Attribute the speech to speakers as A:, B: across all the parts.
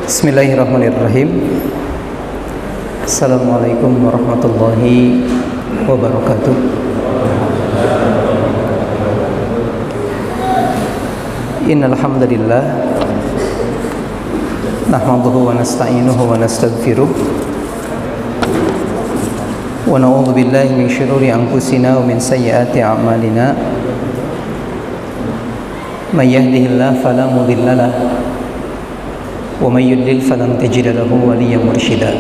A: Bismillahirrahmanirrahim. Assalamualaikum warahmatullahi wabarakatuh. Innal hamdalillah nahmaduhu wa nasta'inuhu wa nastaghfiruh wa na'udzu billahi min shururi anfusina wa min sayyiati a'malina. May yahdihillahu fala mudilla lahu wa may yudlil falan tajida lahu waliyyan mursyida.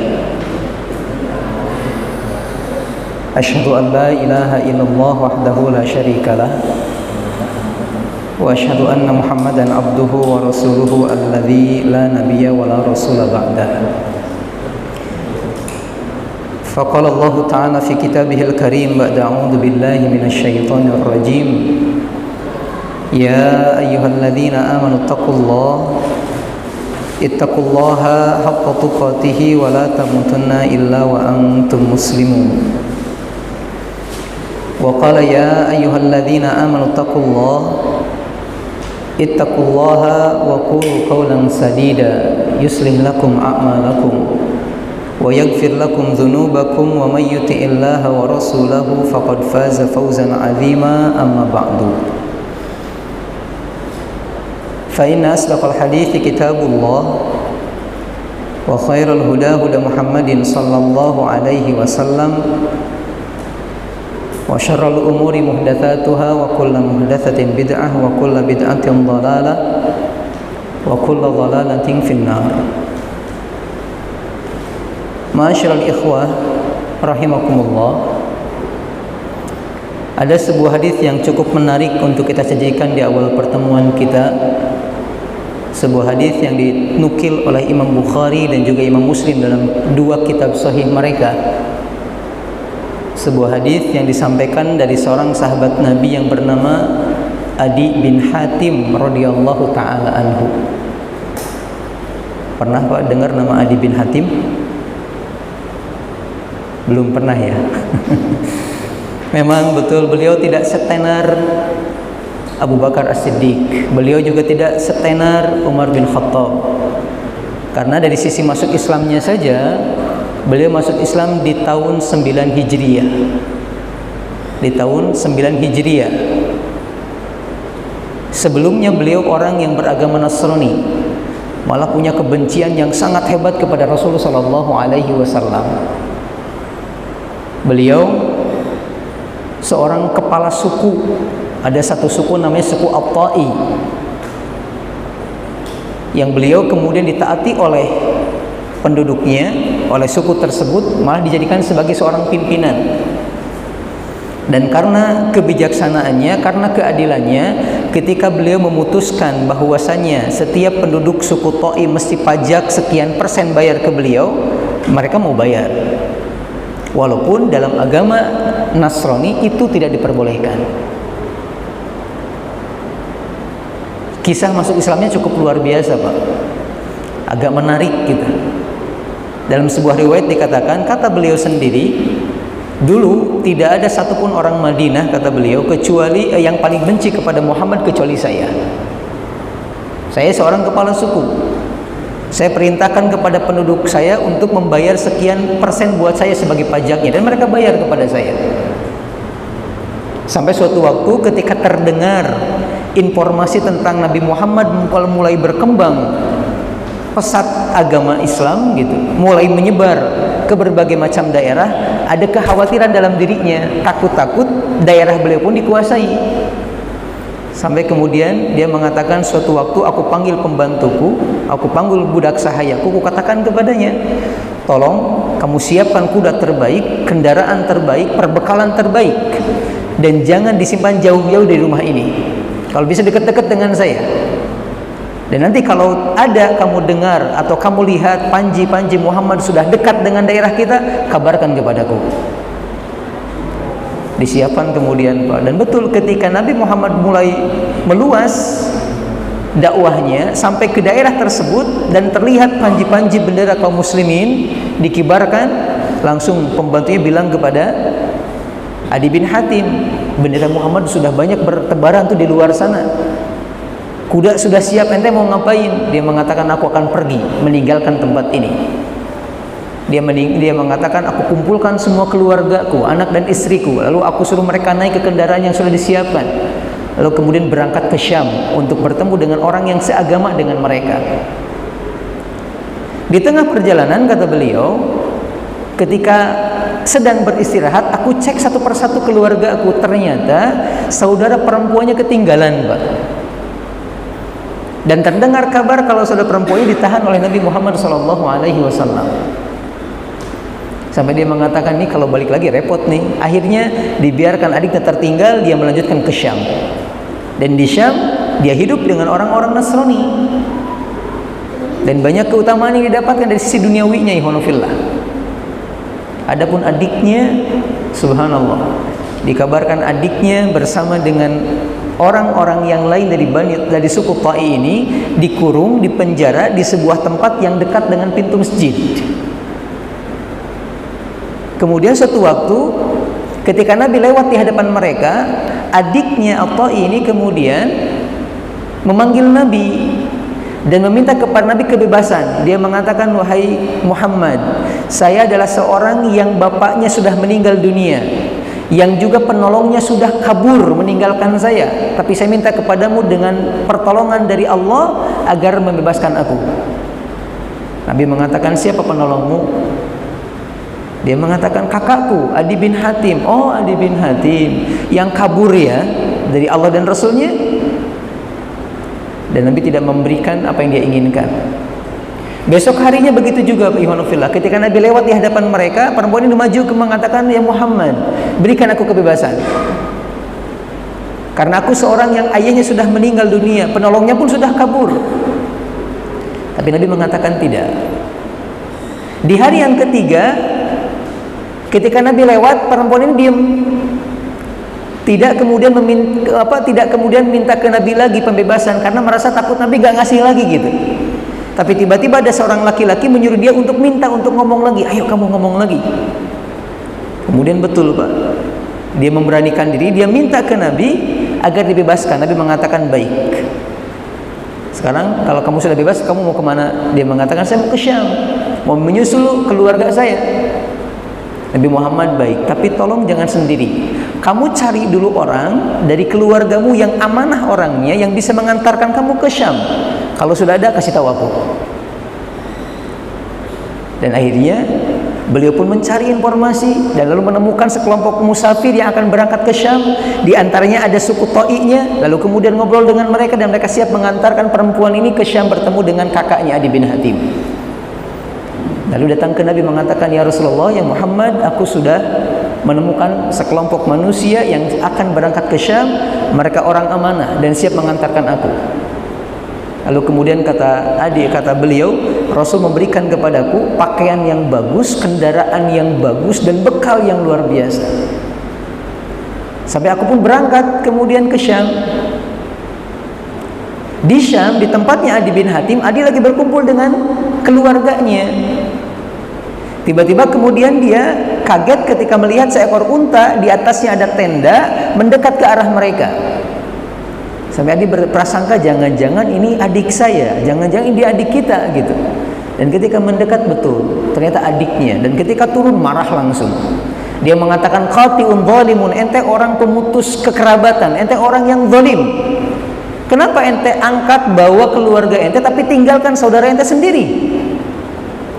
A: Asyhadu an la ilaha illallah wahdahu la syarika lah wa asyhadu anna Muhammadan abduhu wa rasuluhu alladzi la nabiyya wa la rasula ba'dah. Faqala Allah ta'ala fi kitabihil karim ba'da a'udzu billahi minasy syaithanir rajim. Ya ayyuhalladzina amanu ittaqullaha haqqa tuqatih wa la tamutunna illa wa antum muslimun. Wa qala ya ayyuhalladzina amanu ittaqullaha wa qulu qawlan sadida yuslih lakum a'malakum wa yaghfir lakum dhunubakum wa may yuti'illaha wa rasulahu faqad faza fawzan 'azima. Amma ba'du. فإن أصدق الحديث كتاب الله وخير الهدى هدى محمد صلى الله عليه وسلم وشر الأمور محدثاتها وكل محدثة بدعة وكل بدعة ضلالة وكل ضلالة في النار. Ma'asyiral ikhwah rahimakumullah. Ada sebuah hadis yang cukup menarik untuk kita sajikan di awal pertemuan kita. Sebuah hadis yang dinukil oleh Imam Bukhari dan juga Imam Muslim dalam dua kitab sahih mereka. Sebuah hadis yang disampaikan dari seorang sahabat Nabi yang bernama Adi bin Hatim radhiyallahu taala anhu. Pernah Pak dengar nama Adi bin Hatim? Belum pernah ya. Memang betul beliau tidak setenar Abu Bakar As-Siddiq. Beliau juga tidak setenar Umar bin Khattab. Karena dari sisi masuk Islamnya saja, beliau masuk Islam di tahun 9 Hijriah. Di tahun 9 Hijriah. Sebelumnya beliau orang yang beragama Nasrani, malah punya kebencian yang sangat hebat kepada Rasulullah sallallahu alaihi wasallam. Beliau seorang kepala suku. Ada satu suku namanya suku At-Tai, yang beliau kemudian ditaati oleh penduduknya, oleh suku tersebut, malah dijadikan sebagai seorang pimpinan. Dan karena kebijaksanaannya, karena keadilannya, ketika beliau memutuskan bahwasanya setiap penduduk suku Tai mesti pajak sekian persen bayar ke beliau, mereka mau bayar. Walaupun dalam agama Nasrani itu tidak diperbolehkan. Kisah masuk Islamnya cukup luar biasa Pak. Agak menarik gitu. Dalam sebuah riwayat dikatakan, kata beliau sendiri, dulu tidak ada satupun orang Madinah, kata beliau, kecuali yang paling benci kepada Muhammad kecuali saya. Saya seorang kepala suku. Saya perintahkan kepada penduduk saya untuk membayar sekian persen buat saya sebagai pajaknya, dan mereka bayar kepada saya. Sampai suatu waktu ketika terdengar informasi tentang Nabi Muhammad mulai berkembang, pesat agama Islam gitu, mulai menyebar ke berbagai macam daerah, ada kekhawatiran dalam dirinya, takut-takut daerah beliau pun dikuasai. Sampai kemudian dia mengatakan, suatu waktu aku panggil pembantuku, aku panggil budak sahayaku, aku katakan kepadanya, tolong kamu siapkan kuda terbaik, kendaraan terbaik, perbekalan terbaik, dan jangan disimpan jauh-jauh dari rumah ini. Kalau bisa dekat-dekat dengan saya. Dan nanti kalau ada kamu dengar atau kamu lihat panji-panji Muhammad sudah dekat dengan daerah kita, kabarkan kepadaku. Disiapkan kemudian Pak. Dan betul ketika Nabi Muhammad mulai meluas dakwahnya sampai ke daerah tersebut dan terlihat panji-panji bendera kaum muslimin dikibarkan, langsung pembantunya bilang kepada Adi bin Hatim, bendera Muhammad sudah banyak bertebaran tuh di luar sana. Kuda sudah siap, ente mau ngapain? Dia mengatakan, aku akan pergi, meninggalkan tempat ini. Dia mengatakan, aku kumpulkan semua keluargaku, anak dan istriku, lalu aku suruh mereka naik ke kendaraan yang sudah disiapkan, lalu kemudian berangkat ke Syam untuk bertemu dengan orang yang seagama dengan mereka. Di tengah perjalanan, kata beliau, ketika sedang beristirahat, aku cek satu persatu keluarga aku, ternyata saudara perempuannya ketinggalan, Pak. Dan terdengar kabar kalau saudara perempuannya ditahan oleh Nabi Muhammad SAW. Sampai dia mengatakan, nih kalau balik lagi repot nih. Akhirnya dibiarkan adiknya tertinggal, dia melanjutkan ke Syam. Dan di Syam dia hidup dengan orang-orang Nasrani. Dan banyak keutamaan yang didapatkan dari sisi duniawinya, ikhwanufillah. Adapun adiknya, subhanallah, dikabarkan adiknya bersama dengan orang-orang yang lain dari suku Ta'i ini dikurung, dipenjara di sebuah tempat yang dekat dengan pintu masjid. Kemudian suatu waktu ketika Nabi lewat di hadapan mereka, adiknya At-Ta'i ini kemudian memanggil Nabi dan meminta kepada Nabi kebebasan. Dia mengatakan, wahai Muhammad, saya adalah seorang yang bapaknya sudah meninggal dunia, yang juga penolongnya sudah kabur meninggalkan saya, tapi saya minta kepadamu dengan pertolongan dari Allah agar membebaskan aku. Nabi mengatakan, siapa penolongmu? Dia mengatakan, kakakku Adi bin Hatim. Oh, Adi bin Hatim yang kabur ya dari Allah dan Rasulnya. Dan Nabi tidak memberikan apa yang dia inginkan. Besok harinya begitu juga, ikhwanufillah. Ketika Nabi lewat di hadapan mereka, perempuan ini maju mengatakan, ya Muhammad, berikan aku kebebasan. Karena aku seorang yang ayahnya sudah meninggal dunia, penolongnya pun sudah kabur. Tapi Nabi mengatakan tidak. Di hari yang ketiga, ketika Nabi lewat, perempuan ini diam. Tidak kemudian minta ke Nabi lagi pembebasan karena merasa takut Nabi gak ngasih lagi gitu. Tapi tiba-tiba ada seorang laki-laki menyuruh dia untuk ngomong lagi. Ayo kamu ngomong lagi. Kemudian betul, Pak, dia memberanikan diri, dia minta ke Nabi agar dibebaskan. Nabi mengatakan, baik. Sekarang kalau kamu sudah bebas, kamu mau kemana? Dia mengatakan, saya mau ke Syam, mau menyusul keluarga saya. Nabi Muhammad, baik, tapi tolong jangan sendiri. Kamu cari dulu orang dari keluargamu yang amanah orangnya, yang bisa mengantarkan kamu ke Syam. Kalau sudah ada, kasih tahu aku. Dan akhirnya beliau pun mencari informasi dan lalu menemukan sekelompok musafir yang akan berangkat ke Syam. Di antaranya ada suku Ta'i'nya. Lalu kemudian ngobrol dengan mereka dan mereka siap mengantarkan perempuan ini ke Syam bertemu dengan kakaknya Adi bin Hatim. Lalu datang ke Nabi mengatakan, ya Rasulullah, ya Muhammad, aku sudah menemukan sekelompok manusia yang akan berangkat ke Syam. Mereka orang amanah dan siap mengantarkan aku. Lalu kemudian kata beliau, Rasul memberikan kepadaku pakaian yang bagus, kendaraan yang bagus, dan bekal yang luar biasa. Sampai aku pun berangkat kemudian ke Syam. Di Syam, di tempatnya Adi bin Hatim, Adi lagi berkumpul dengan keluarganya. Tiba-tiba kemudian dia kaget ketika melihat seekor unta, di atasnya ada tenda mendekat ke arah mereka. Sampai Adi berprasangka, jangan-jangan ini adik saya, jangan-jangan dia adik kita gitu. Dan ketika mendekat, betul, ternyata adiknya. Dan ketika turun, marah langsung. Dia mengatakan, qati'un zalimun, ente orang pemutus kekerabatan, ente orang yang zalim. Kenapa ente angkat bawa keluarga ente tapi tinggalkan saudara ente sendiri?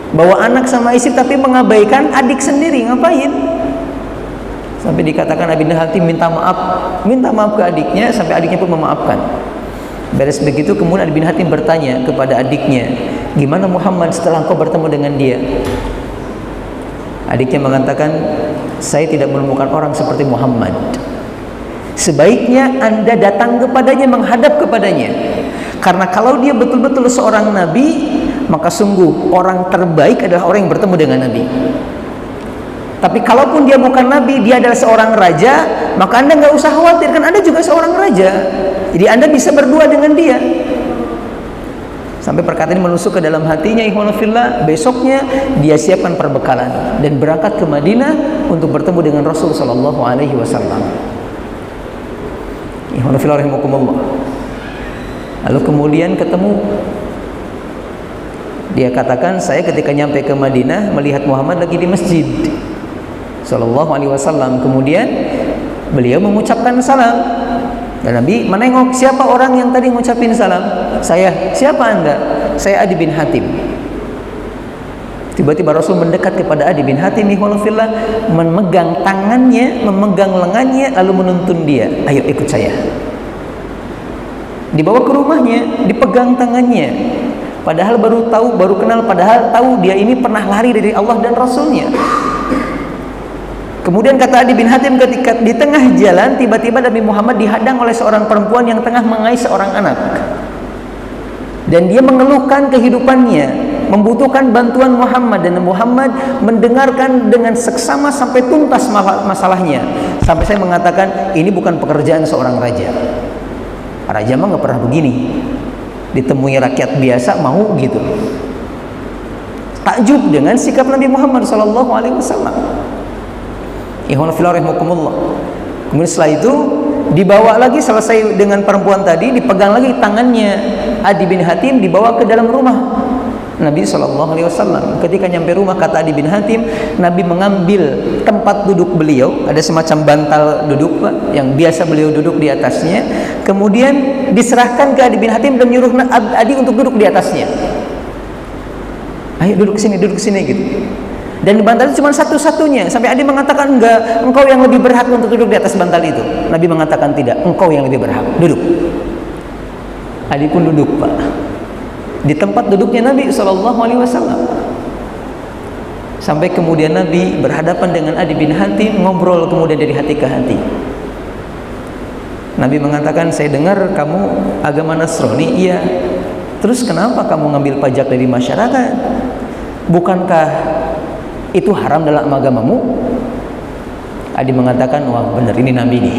A: Bawa anak sama istri tapi mengabaikan adik sendiri, ngapain? Sampai dikatakan Abi Hatim minta maaf ke adiknya, sampai adiknya pun memaafkan. Beres begitu, kemudian Abi Hatim bertanya kepada adiknya, gimana Muhammad setelah engkau bertemu dengan dia? Adiknya mengatakan, saya tidak menemukan orang seperti Muhammad. Sebaiknya Anda datang kepadanya, menghadap kepadanya. Karena kalau dia betul-betul seorang nabi, maka sungguh orang terbaik adalah orang yang bertemu dengan Nabi. Tapi kalaupun dia bukan Nabi, dia adalah seorang raja, maka Anda nggak usah khawatir, kan Anda juga seorang raja. Jadi Anda bisa berdua dengan dia. Sampai perkataan ini menusuk ke dalam hatinya, ikhwanullah. Besoknya dia siapkan perbekalan dan berangkat ke Madinah untuk bertemu dengan Rasul sallallahu alaihi wasallam. Ikhwanullah rahimakumullah. Lalu kemudian ketemu, dia katakan, saya ketika nyampe ke Madinah melihat Muhammad lagi di masjid Sallallahu Alaihi Wasallam. Kemudian beliau mengucapkan salam, dan Nabi menengok, siapa orang yang tadi mengucapin salam? Saya. Siapa anda? Saya Adi bin Hatim. Tiba-tiba Rasul mendekat kepada Adi bin Hatim, ihwalafillah, memegang tangannya, memegang lengannya, lalu menuntun dia, ayo ikut saya. Dibawa ke rumahnya, dipegang tangannya, padahal baru kenal, padahal tahu dia ini pernah lari dari Allah dan Rasulnya. Kemudian kata Adi bin Hatim, ketika di tengah jalan tiba-tiba Nabi Muhammad dihadang oleh seorang perempuan yang tengah mengais seorang anak, dan dia mengeluhkan kehidupannya, membutuhkan bantuan Muhammad, dan Muhammad mendengarkan dengan seksama sampai tuntas masalahnya. Sampai saya mengatakan, ini bukan pekerjaan seorang raja. Raja mah nggak pernah begini, ditemui rakyat biasa mau gitu. Takjub dengan sikap Nabi Muhammad Sallallahu Alaihi Wasallam. Ikhwan fillah rahimakumullah. Kemudian setelah itu dibawa lagi, selesai dengan perempuan tadi, dipegang lagi tangannya Adi bin Hatim, dibawa ke dalam rumah Nabi Sallallahu Alaihi Wasallam. Ketika nyampe rumah, kata Adi bin Hatim, Nabi mengambil tempat duduk beliau, ada semacam bantal duduk Pak, yang biasa beliau duduk di atasnya. Kemudian diserahkan ke Adi bin Hatim dan nyuruh Adi untuk duduk di atasnya. Ayo duduk ke sini gitu. Dan bantal itu cuma satu-satunya. Sampai Adi mengatakan, enggak, engkau yang lebih berhak untuk duduk di atas bantal itu. Nabi mengatakan tidak, engkau yang lebih berhak, duduk. Adi pun duduk Pak, di tempat duduknya Nabi Sallallahu Alaihi Wasallam. Sampai kemudian Nabi berhadapan dengan Adi bin Hatim, ngobrol kemudian dari hati ke hati. Nabi mengatakan, saya dengar kamu agama Nasrani. Iya. Terus kenapa kamu ngambil pajak dari masyarakat? Bukankah itu haram dalam agamamu? Adi mengatakan, wah benar, ini Nabi nih.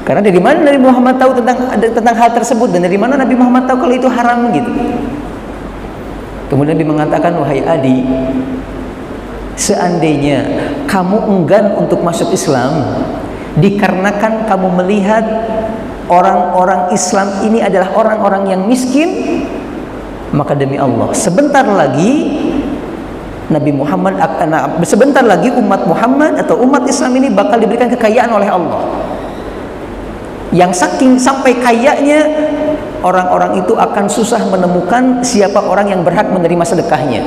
A: Karena dari mana Nabi Muhammad tahu tentang hal tersebut, dan dari mana Nabi Muhammad tahu kalau itu haram gitu. Kemudian Nabi mengatakan, wahai Adi, seandainya kamu enggan untuk masuk Islam dikarenakan kamu melihat orang-orang Islam ini adalah orang-orang yang miskin, maka demi Allah sebentar lagi umat Muhammad atau umat Islam ini bakal diberikan kekayaan oleh Allah, yang sampai kayanya orang-orang itu akan susah menemukan siapa orang yang berhak menerima sedekahnya.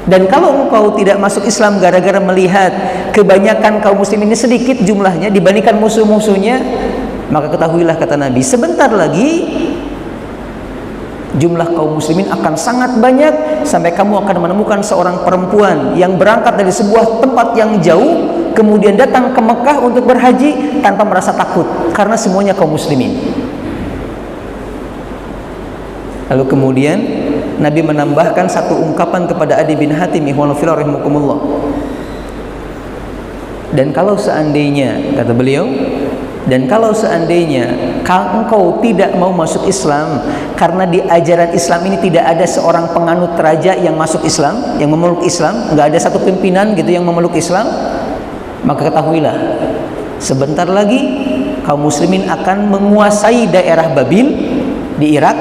A: Dan kalau engkau tidak masuk Islam gara-gara melihat kebanyakan kaum muslimin ini sedikit jumlahnya dibandingkan musuh-musuhnya, maka ketahuilah, kata Nabi, sebentar lagi jumlah kaum muslimin akan sangat banyak, sampai kamu akan menemukan seorang perempuan yang berangkat dari sebuah tempat yang jauh, kemudian datang ke Mekah untuk berhaji tanpa merasa takut, karena semuanya kaum muslimin. Lalu kemudian Nabi menambahkan satu ungkapan kepada Adi bin Hatim, ihwanu fillah rahimakumullah. Dan kalau seandainya, kata beliau, dan kalau seandainya engkau tidak mau masuk Islam karena di ajaran Islam ini tidak ada seorang penganut raja yang masuk Islam, yang memeluk Islam, nggak ada satu pimpinan gitu yang memeluk Islam, maka ketahuilah sebentar lagi kaum muslimin akan menguasai daerah Babil di Irak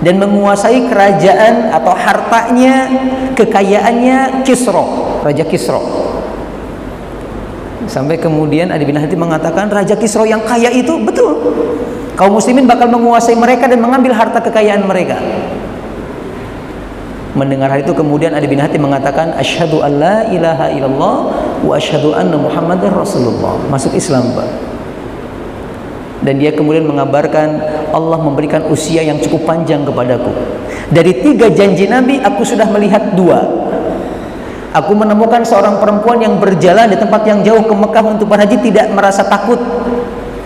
A: dan menguasai kerajaan atau hartanya, kekayaannya Kisra, Raja Kisra. Sampai kemudian Adi bin Hatim mengatakan, Raja Kisra yang kaya itu betul, kaum muslimin bakal menguasai mereka dan mengambil harta kekayaan mereka. Mendengar hal itu kemudian Adi bin Hatim mengatakan, asyhadu an la ilaha illallah wa asyhadu anna muhammadar rasulullah, masuk Islam Pak. Dan dia kemudian mengabarkan, Allah memberikan usia yang cukup panjang kepadaku. Dari 3 janji Nabi, aku sudah melihat 2. Aku menemukan seorang perempuan yang berjalan di tempat yang jauh ke Mekah untuk berhaji, tidak merasa takut,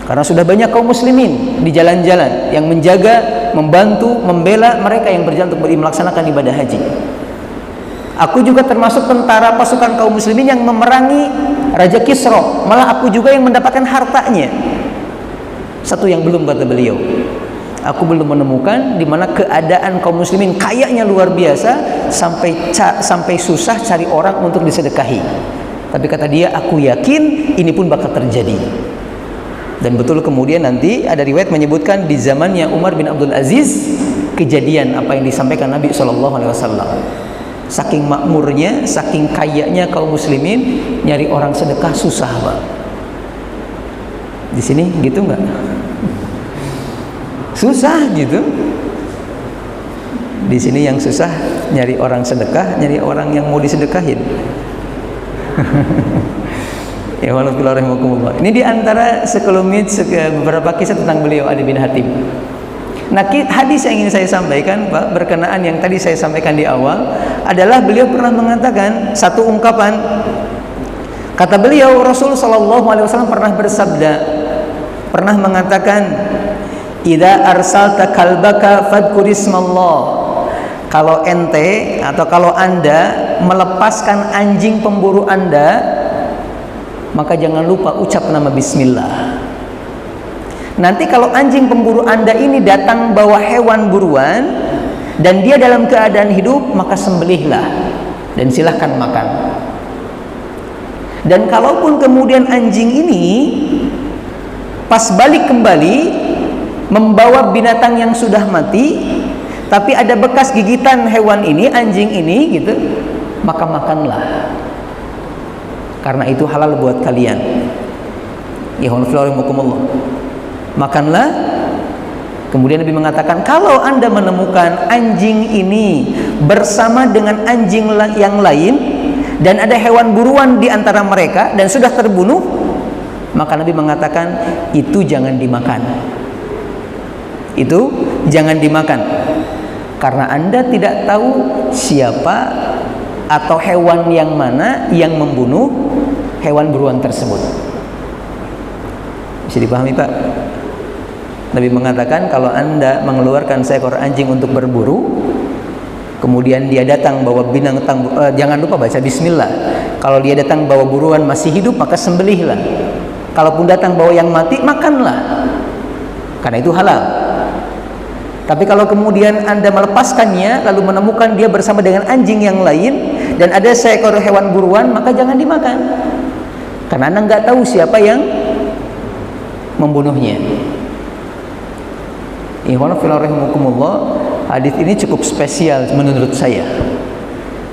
A: karena sudah banyak kaum muslimin di jalan-jalan yang menjaga, membantu, membela mereka yang berjalan untuk melaksanakan ibadah haji. Aku juga termasuk tentara pasukan kaum muslimin yang memerangi Raja Kisra, malah aku juga yang mendapatkan hartanya. Satu yang belum, kata beliau, aku belum menemukan di mana keadaan kaum muslimin kayanya luar biasa sampai susah cari orang untuk disedekahi. Tapi kata dia, aku yakin ini pun bakal terjadi. Dan betul kemudian nanti ada riwayat menyebutkan di zamannya Umar bin Abdul Aziz kejadian apa yang disampaikan Nabi SAW. Saking makmurnya, saking kayanya kaum muslimin, nyari orang sedekah susah, Pak. Di sini gitu nggak? Susah gitu. Di sini yang susah nyari orang sedekah, nyari orang yang mau disedekahin. Ya waalaikumsalam. Ini diantara sekelumit beberapa kisah tentang beliau Adi bin Hatim. Nah, hadis yang ingin saya sampaikan, Pak, berkenaan yang tadi saya sampaikan di awal adalah beliau pernah mengatakan satu ungkapan. Kata beliau, Rasul sallallahu alaihi wasallam pernah bersabda, pernah mengatakan, "Idza arsalta kalbaka fadhkur ismallah." Kalau ente atau kalau Anda melepaskan anjing pemburu Anda, maka jangan lupa ucap nama bismillah. Nanti kalau anjing pemburu Anda ini datang bawa hewan buruan dan dia dalam keadaan hidup, maka sembelihlah dan silahkan makan. Dan kalaupun kemudian anjing ini pas balik kembali membawa binatang yang sudah mati, tapi ada bekas gigitan hewan ini, anjing ini gitu, maka makanlah, karena itu halal buat kalian. Ya Allah, makanlah. Kemudian Nabi mengatakan, kalau Anda menemukan anjing ini bersama dengan anjing yang lain dan ada hewan buruan di antara mereka dan sudah terbunuh, maka Nabi mengatakan itu jangan dimakan. Itu jangan dimakan, karena Anda tidak tahu siapa atau hewan yang mana yang membunuh hewan buruan tersebut. Bisa dipahami, Pak? Nabi mengatakan kalau Anda mengeluarkan seekor anjing untuk berburu, kemudian dia datang bawa binatang, jangan lupa baca bismillah. Kalau dia datang bawa buruan masih hidup, maka sembelihlah. Kalaupun datang bawa yang mati, makanlah, karena itu halal. Tapi kalau kemudian Anda melepaskannya lalu menemukan dia bersama dengan anjing yang lain dan ada seekor hewan buruan, maka jangan dimakan, karena Anda nggak tahu siapa yang membunuhnya. Hadis ini cukup spesial menurut saya.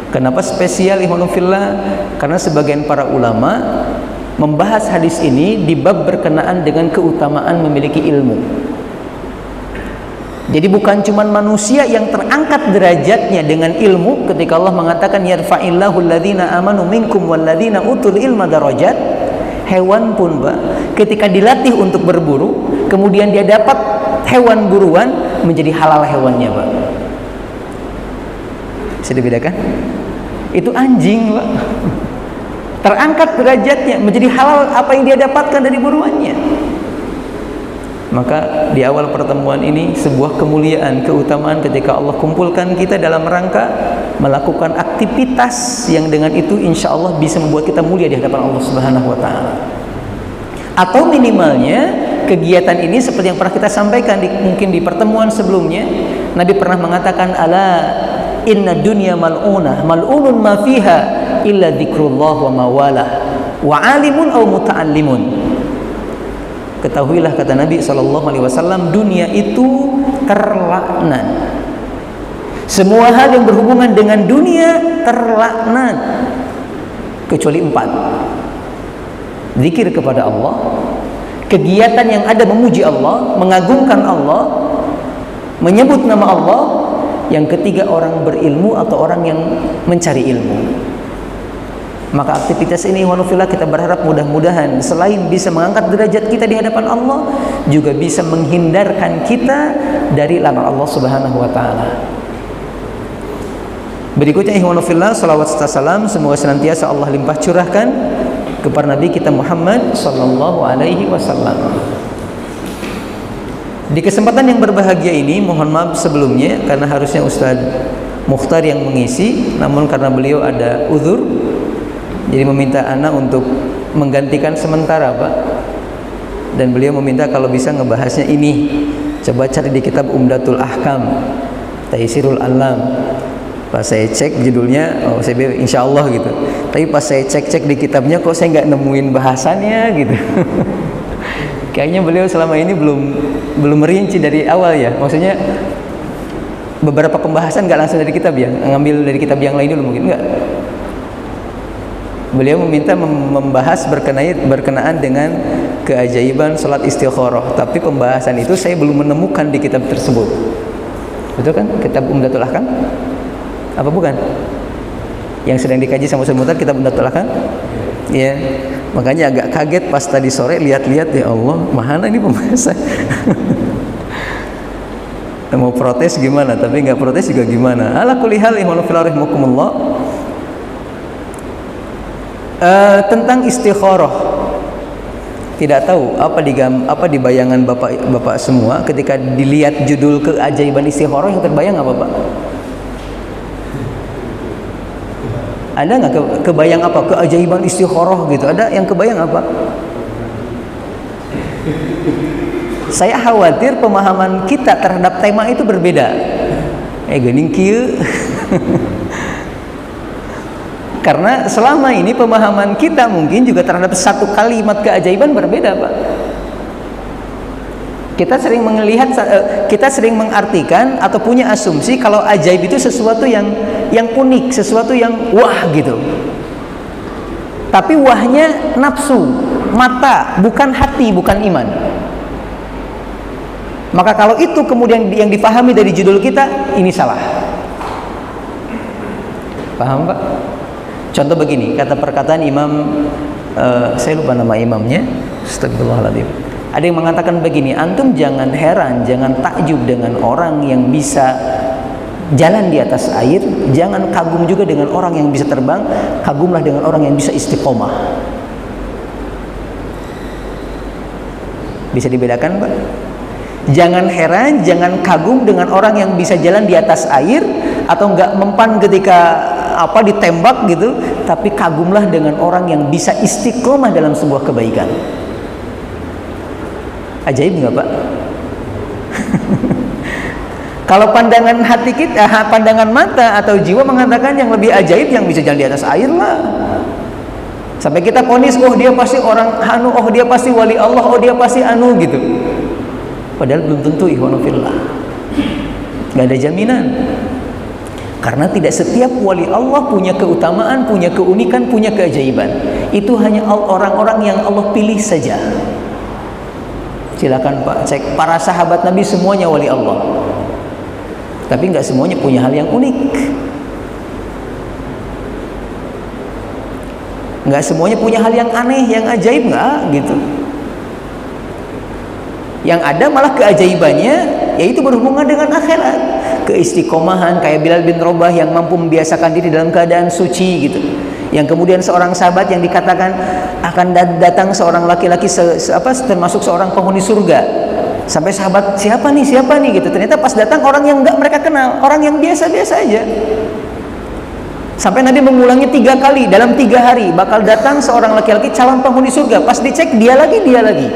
A: Kenapa spesial? Karena sebagian para ulama membahas hadis ini di bab berkenaan dengan keutamaan memiliki ilmu. Jadi bukan cuma manusia yang terangkat derajatnya dengan ilmu, ketika Allah mengatakan yarfa'illahu alladhina amanu minkum walladhina utul ilma darajat. Hewan pun, Pak, ketika dilatih untuk berburu, kemudian dia dapat hewan buruan, menjadi halal hewannya, Pak. Bisa dibedakan? Itu anjing, Pak. Terangkat derajatnya, menjadi halal apa yang dia dapatkan dari buruannya. Maka di awal pertemuan ini sebuah kemuliaan, keutamaan ketika Allah kumpulkan kita dalam rangka melakukan aktivitas yang dengan itu insya Allah bisa membuat kita mulia di hadapan Allah Subhanahu wa Ta'ala. Atau minimalnya kegiatan ini seperti yang pernah kita sampaikan mungkin di pertemuan sebelumnya, Nabi pernah mengatakan, ala inna dunya mal'unah mal'unun ma fiha illa dzikrullah wa mawalah wa alimun aw muta'allimun. Ketahuilah, kata Nabi SAW, dunia itu terlaknat. Semua hal yang berhubungan dengan dunia terlaknat, kecuali 4: zikir kepada Allah, kegiatan yang ada memuji Allah, mengagungkan Allah, menyebut nama Allah. Yang ketiga, orang berilmu atau orang yang mencari ilmu. Maka aktivitas ini kita berharap mudah-mudahan selain bisa mengangkat derajat kita di hadapan Allah, juga bisa menghindarkan kita dari larangan Allah Subhanahu wa Ta'ala. Berikutnya, salawat serta salam semoga senantiasa Allah limpah curahkan kepada Nabi kita Muhammad sallallahu alaihi wasallam. Di kesempatan yang berbahagia ini, mohon maaf sebelumnya karena harusnya Ustaz Mukhtar yang mengisi, namun karena beliau ada uzur, jadi meminta ana untuk menggantikan sementara, Pak. Dan beliau meminta kalau bisa ngebahasnya ini, coba cari di kitab Umdatul Ahkam, Taisirul Alam. Pas saya cek judulnya, saya bilang insya Allah gitu. Tapi pas saya cek di kitabnya, kok saya nggak nemuin bahasannya gitu. Kayaknya beliau selama ini belum merinci dari awal ya. Maksudnya beberapa pembahasan nggak langsung dari kitab ya, ngambil dari kitab yang lain dulu mungkin nggak. Beliau meminta membahas berkenaan dengan keajaiban salat istikharah, tapi pembahasan itu saya belum menemukan di kitab tersebut. Betul kan? Kitab Umdatul Ahkam? Apa bukan? Yang sedang dikaji sama Ustaz Muhtar, kitab Umdatul Ahkam? Ya. Makanya agak kaget pas tadi sore lihat-lihat, ya Allah, mana ini pembahasan. Mau protes gimana, tapi nggak protes juga gimana. Ala kulli hal ihwanu fillah rahimakumullah. Tentang istikharah, tidak tahu apa di bayangan bapak semua ketika dilihat judul keajaiban istikharah, yang terbayang apa Pak? Ada nggak kebayang apa keajaiban istikharah gitu? Ada yang kebayang apa? Saya khawatir pemahaman kita terhadap tema itu berbeda. Geuning kieu. Karena selama ini pemahaman kita mungkin juga terhadap satu kalimat keajaiban berbeda, Pak. Kita sering kita sering mengartikan atau punya asumsi kalau ajaib itu sesuatu yang unik, sesuatu yang wah gitu. Tapi wahnya nafsu, mata, bukan hati, bukan iman. Maka kalau itu kemudian yang dipahami dari judul kita, ini salah. Paham, Pak? Contoh begini, kata perkataan Imam, saya lupa nama imamnya, astagfirullahaladzim. Ada yang mengatakan begini, antum jangan heran, jangan takjub dengan orang yang bisa jalan di atas air, jangan kagum juga dengan orang yang bisa terbang, kagumlah dengan orang yang bisa istiqomah. Bisa dibedakan, Pak? Jangan heran, jangan kagum dengan orang yang bisa jalan di atas air atau enggak mempan ketika ditembak gitu, tapi kagumlah dengan orang yang bisa istiqomah dalam sebuah kebaikan. Ajaib nggak, Pak? Kalau pandangan hati kita, pandangan mata atau jiwa mengatakan yang lebih ajaib yang bisa jalan di atas air lah. Sampai kita ponis, oh dia pasti orang anu, oh dia pasti wali Allah, oh dia pasti anu gitu. Padahal belum tentu, ikhwanu fillah. Nggak ada jaminan. Karena tidak setiap wali Allah punya keutamaan, punya keunikan, punya keajaiban. Itu hanya orang-orang yang Allah pilih saja. Silakan Pak cek, para sahabat Nabi semuanya wali Allah. Tapi nggak semuanya punya hal yang unik. Nggak semuanya punya hal yang aneh, yang ajaib, nggak gitu. Yang ada malah keajaibannya, yaitu berhubungan dengan akhirat. Keistiqomahan kayak Bilal bin Rabah yang mampu membiasakan diri dalam keadaan suci gitu. Yang kemudian seorang sahabat yang dikatakan akan datang seorang laki-laki termasuk seorang penghuni surga. Sampai sahabat siapa nih gitu. Ternyata pas datang orang yang enggak mereka kenal, orang yang biasa-biasa aja. Sampai Nabi mengulangi 3 kali dalam 3 hari bakal datang seorang laki-laki calon penghuni surga. Pas dicek dia lagi.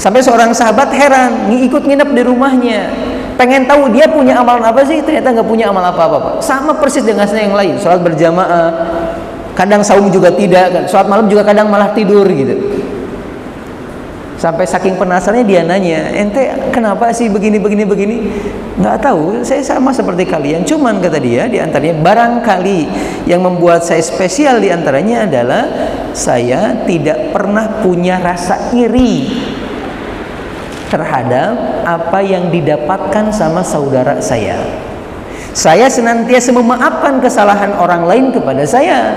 A: Sampai seorang sahabat heran, ikut nginep di rumahnya. Pengen tahu dia punya amalan apa sih, ternyata nggak punya amal apa-apa, Pak. Sama persis dengan yang lain, sholat berjamaah, kadang saum juga tidak, sholat malam juga kadang malah tidur gitu. Sampai saking penasarannya dia nanya, ente kenapa sih begini? Nggak tahu, saya sama seperti kalian. Cuman kata dia, diantaranya barangkali yang membuat saya spesial diantaranya adalah saya tidak pernah punya rasa iri terhadap apa yang didapatkan sama saudara saya. Saya senantiasa memaafkan kesalahan orang lain kepada saya.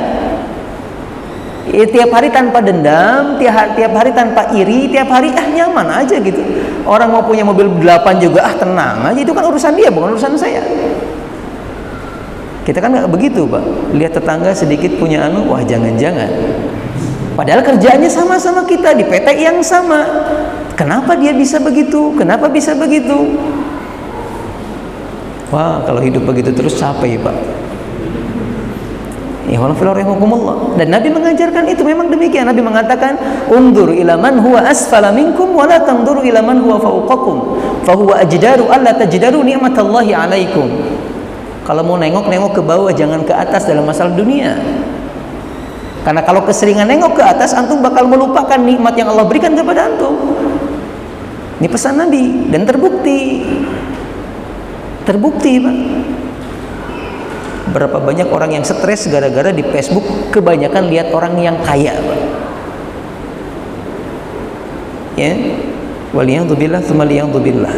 A: Tiap hari tanpa dendam, tiap hari tanpa iri, tiap hari nyaman aja gitu. Orang mau punya mobil 8 juga tenang aja, itu kan urusan dia, bukan urusan saya. Kita kan nggak begitu, Pak. Lihat tetangga sedikit punya wah jangan-jangan. Padahal kerjaannya sama-sama kita di PT yang sama. Kenapa dia bisa begitu? Kenapa bisa begitu? Wah, kalau hidup begitu terus capek, Pak. Ya Allah. Dan Nabi mengajarkan itu memang demikian. Nabi mengatakan, "Undur ila man huwa asfala minkum wa la tanzuru ila man huwa fawqakum, fa huwa ajdaru alla tajdaru ni'matallahi 'alaikum." Kalau mau nengok ke bawah, jangan ke atas dalam masalah dunia. Karena kalau keseringan nengok ke atas, antum bakal melupakan nikmat yang Allah berikan kepada antum. Ini pesan Nabi dan terbukti. Terbukti, Pak. Berapa banyak orang yang stres gara-gara di Facebook kebanyakan lihat orang yang kaya, Pak. Ya. Waliyadzubillah tsumma liyadzubillah.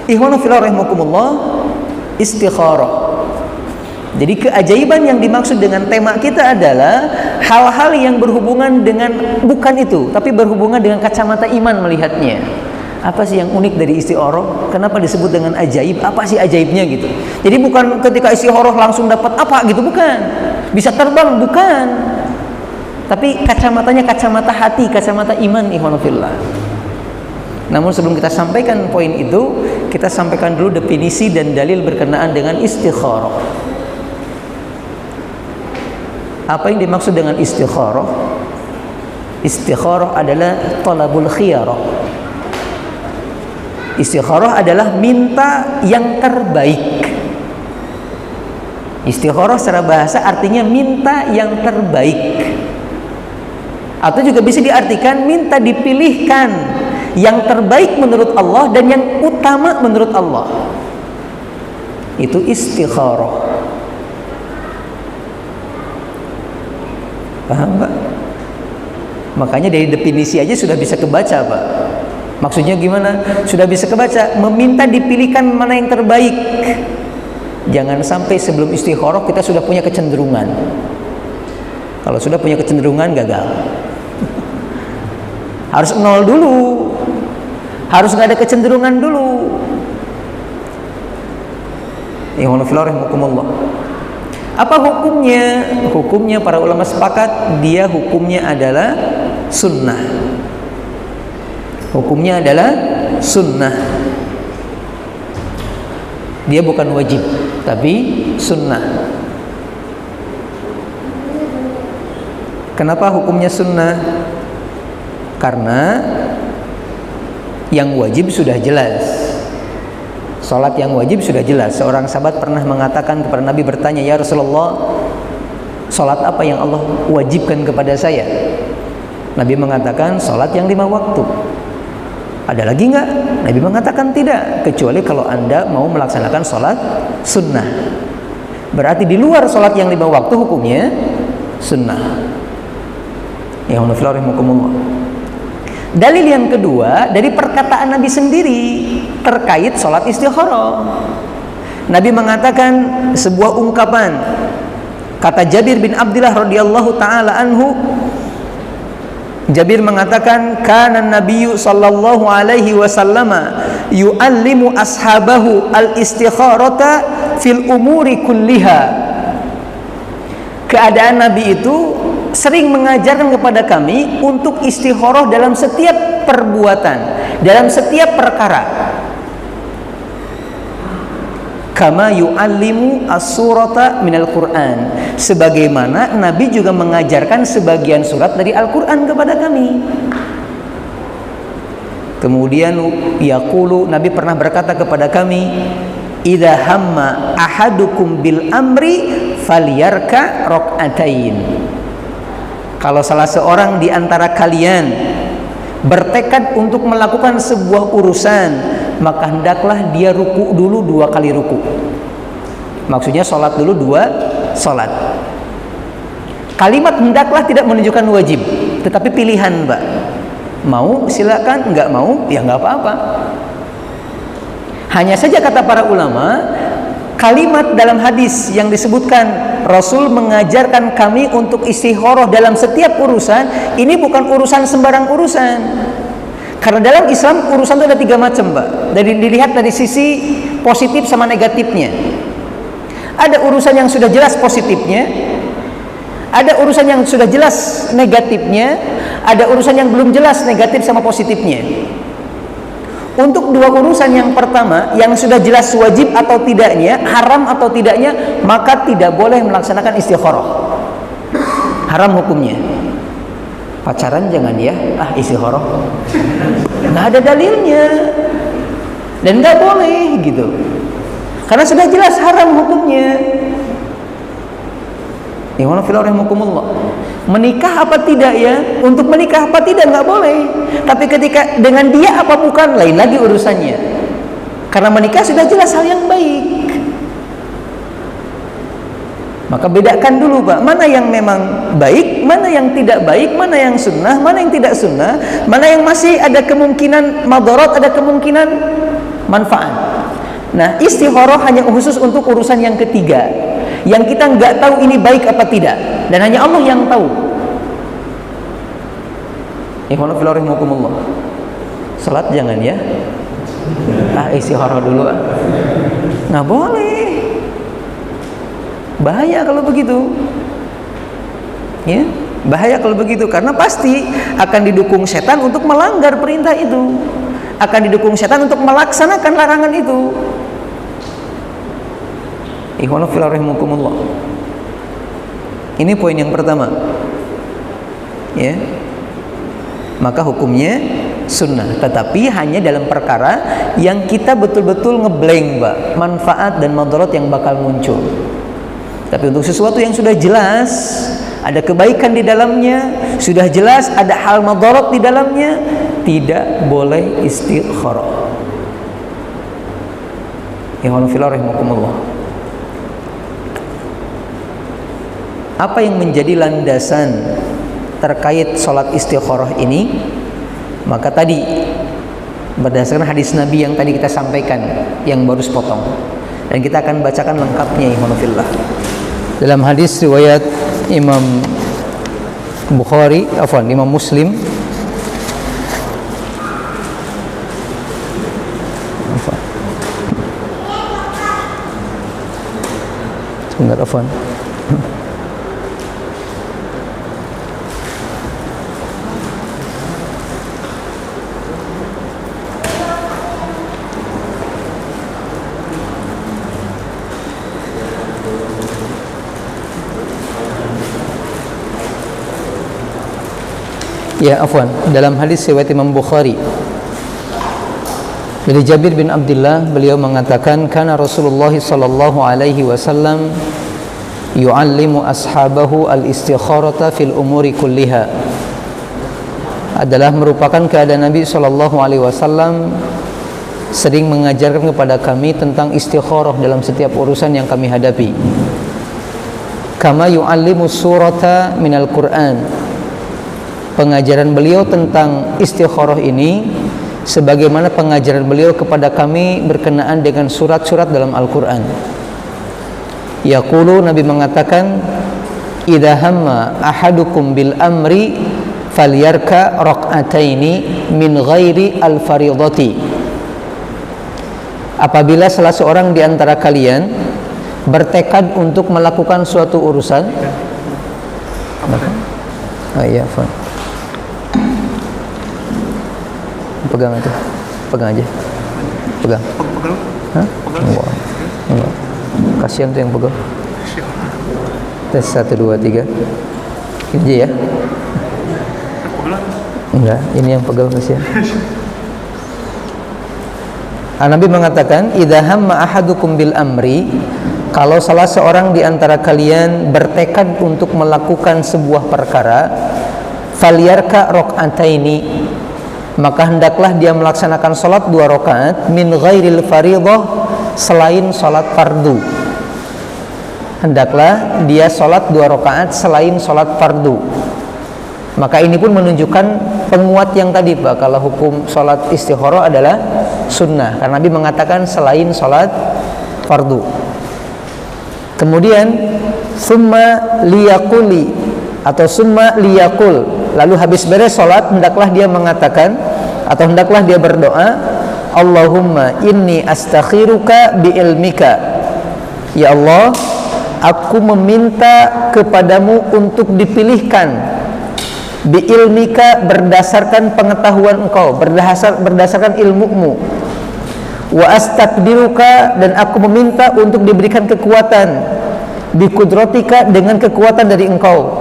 A: Ikhwanu fillah rahimakumullah, istikharah. Jadi keajaiban yang dimaksud dengan tema kita adalah hal-hal yang berhubungan dengan, bukan itu, tapi berhubungan dengan kacamata iman melihatnya. Apa sih yang unik dari istikharah? Kenapa disebut dengan ajaib? Apa sih ajaibnya gitu? Jadi bukan ketika istikharah langsung dapat apa gitu, bukan. Bisa terbang, bukan. Tapi kacamatanya kacamata hati, kacamata iman, ikhwan fillah. Namun sebelum kita sampaikan poin itu, kita sampaikan dulu definisi dan dalil berkenaan dengan istikharah. Apa yang dimaksud dengan istikharah? Istikharah adalah talabul khiyarah. Istikharah adalah minta yang terbaik. Istikharah secara bahasa artinya minta yang terbaik. Atau juga bisa diartikan minta dipilihkan yang terbaik menurut Allah dan yang utama menurut Allah. Itu istikharah. Paham, Pak? Makanya dari definisi aja sudah bisa kebaca, Pak. Maksudnya gimana? Sudah bisa kebaca, meminta dipilihkan mana yang terbaik. Jangan sampai sebelum istikharah kita sudah punya kecenderungan. Kalau sudah punya kecenderungan, gagal. Harus nol dulu. Harus nggak ada kecenderungan dulu. Alhamdulillah. Apa hukumnya? Hukumnya para ulama sepakat dia hukumnya adalah sunnah. Hukumnya adalah sunnah. Dia bukan wajib, tapi sunnah. Kenapa hukumnya sunnah? Karena yang wajib sudah jelas. Salat yang wajib sudah jelas. Seorang sahabat pernah mengatakan kepada Nabi, bertanya, "Ya Rasulullah, salat apa yang Allah wajibkan kepada saya?" Nabi mengatakan, "Salat yang 5 waktu." Ada lagi enggak? Nabi mengatakan tidak, kecuali kalau Anda mau melaksanakan salat sunnah. Berarti di luar salat yang 5 waktu hukumnya sunnah. Ya Allah. Dalil yang kedua dari perkataan Nabi sendiri terkait sholat istikharah. Nabi mengatakan sebuah ungkapan, kata Jabir bin Abdullah radhiyallahu taala anhu. Jabir mengatakan, kana Nabiyyu sallallahu alaihi wasallam yu'allimu ashabahu al-istikharata fil umuri kulliha. Keadaan Nabi itu sering mengajarkan kepada kami untuk istikharah dalam setiap perbuatan, dalam setiap perkara. Kama yu'allimu as-surata minal Qur'an, sebagaimana Nabi juga mengajarkan sebagian surat dari Al-Qur'an kepada kami. Kemudian yaqulu, Nabi pernah berkata kepada kami, idza hamma ahadukum bil amri falyarka rak'atain. Kalau salah seorang di antara kalian bertekad untuk melakukan sebuah urusan, maka hendaklah dia ruku dulu 2 kali ruku. Maksudnya sholat dulu 2 sholat. Kalimat hendaklah tidak menunjukkan wajib, tetapi pilihan, Mbak. Mau silakan, enggak mau ya enggak apa-apa. Hanya saja kata para ulama, kalimat dalam hadis yang disebutkan Rasul mengajarkan kami untuk istikharah dalam setiap urusan, ini bukan urusan sembarang urusan. Karena dalam Islam urusan itu ada 3 macam, Mbak. Dilihat dari sisi positif sama negatifnya. Ada urusan yang sudah jelas positifnya, ada urusan yang sudah jelas negatifnya, ada urusan yang belum jelas negatif sama positifnya. Untuk 2 urusan yang pertama, yang sudah jelas wajib atau tidaknya, haram atau tidaknya, maka tidak boleh melaksanakan istikharah. Haram hukumnya. Pacaran jangan ya, istikharah. Nggak ada dalilnya. Dan nggak boleh gitu. Karena sudah jelas haram hukumnya. Ikhwan fillah rahimakumullah. Menikah apa tidak ya? Untuk menikah apa tidak nggak boleh. Tapi ketika dengan dia apa bukan, lain lagi urusannya. Karena menikah sudah jelas hal yang baik. Maka bedakan dulu Pak, mana yang memang baik, mana yang tidak baik, mana yang sunnah, mana yang tidak sunnah, mana yang masih ada kemungkinan madarat, ada kemungkinan manfaat. Nah, istikharah hanya khusus untuk urusan yang ketiga, yang kita nggak tahu ini baik apa tidak, dan hanya Allah yang tahu. Ikhwan fillah rahimakumullah. Salat jangan ya. Istikharah dulu. Nggak boleh. Bahaya kalau begitu. Ya, bahaya kalau begitu, karena pasti akan didukung setan untuk melanggar perintah itu. Akan didukung setan untuk melaksanakan larangan itu. Ikhwan fillah rahimakumullah. Ini poin yang pertama. Ya. Maka hukumnya sunnah, tetapi hanya dalam perkara yang kita betul-betul ngeblank, Mbak, manfaat dan madarat yang bakal muncul. Tapi untuk sesuatu yang sudah jelas ada kebaikan di dalamnya, sudah jelas ada hal madarat di dalamnya, tidak boleh istikharah. Ikhwan fillah rahimakumullah. Apa yang menjadi landasan terkait sholat istikharah ini? Maka tadi berdasarkan hadis Nabi yang tadi kita sampaikan, yang baru sepotong, dan kita akan bacakan lengkapnya ikhwan fillah. Dalam hadis riwayat Imam Bukhari, Imam Muslim, sebentar, dalam hadis riwayat Imam Bukhari dari Jabir bin Abdullah, beliau mengatakan, kana Rasulullah sallallahu alaihi wasallam yu'allimu ashabahu al-istikharata fil umuri kulliha. Adalah merupakan keadaan Nabi sallallahu alaihi wasallam sering mengajarkan kepada kami tentang istikharah dalam setiap urusan yang kami hadapi. Kama yu'allimu surata minal Qur'an. Pengajaran beliau tentang istikharah ini sebagaimana pengajaran beliau kepada kami berkenaan dengan surat-surat dalam Al-Quran. Yaqulu, Nabi mengatakan, idza hamma ahadukum bil amri falyarka raq'ataini min ghairi al-fariidati. Apabila salah seorang di antara kalian bertekad untuk melakukan suatu urusan, pegang aja, pegang. Hah? Enggak. Kasihan tuh yang pegang. Tes 1 2 3. Ini ya. Enggak, ini yang pegang kasihan. Nabi mengatakan, idza hamma ahadukum bil amri, kalau salah seorang di antara kalian bertekad untuk melakukan sebuah perkara, falyarka raq'ataini, maka hendaklah dia melaksanakan salat 2 rakaat min ghairil fariidhah, selain salat fardu. Hendaklah dia salat 2 rakaat selain salat fardu. Maka ini pun menunjukkan penguat yang tadi, Pak, kalau hukum salat istikharah adalah sunnah, karena Nabi mengatakan selain salat fardu. Kemudian summa liyaquli atau summa liyaqul, lalu habis beres salat hendaklah dia mengatakan atau hendaklah dia berdoa, Allahumma inni astakhiruka bi ilmika. Ya Allah, aku meminta kepadamu untuk dipilihkan bi ilmika, berdasarkan pengetahuan engkau, berdasarkan ilmumu. Wa astaqdiruka, dan aku meminta untuk diberikan kekuatan bi kudratika, dengan kekuatan dari engkau.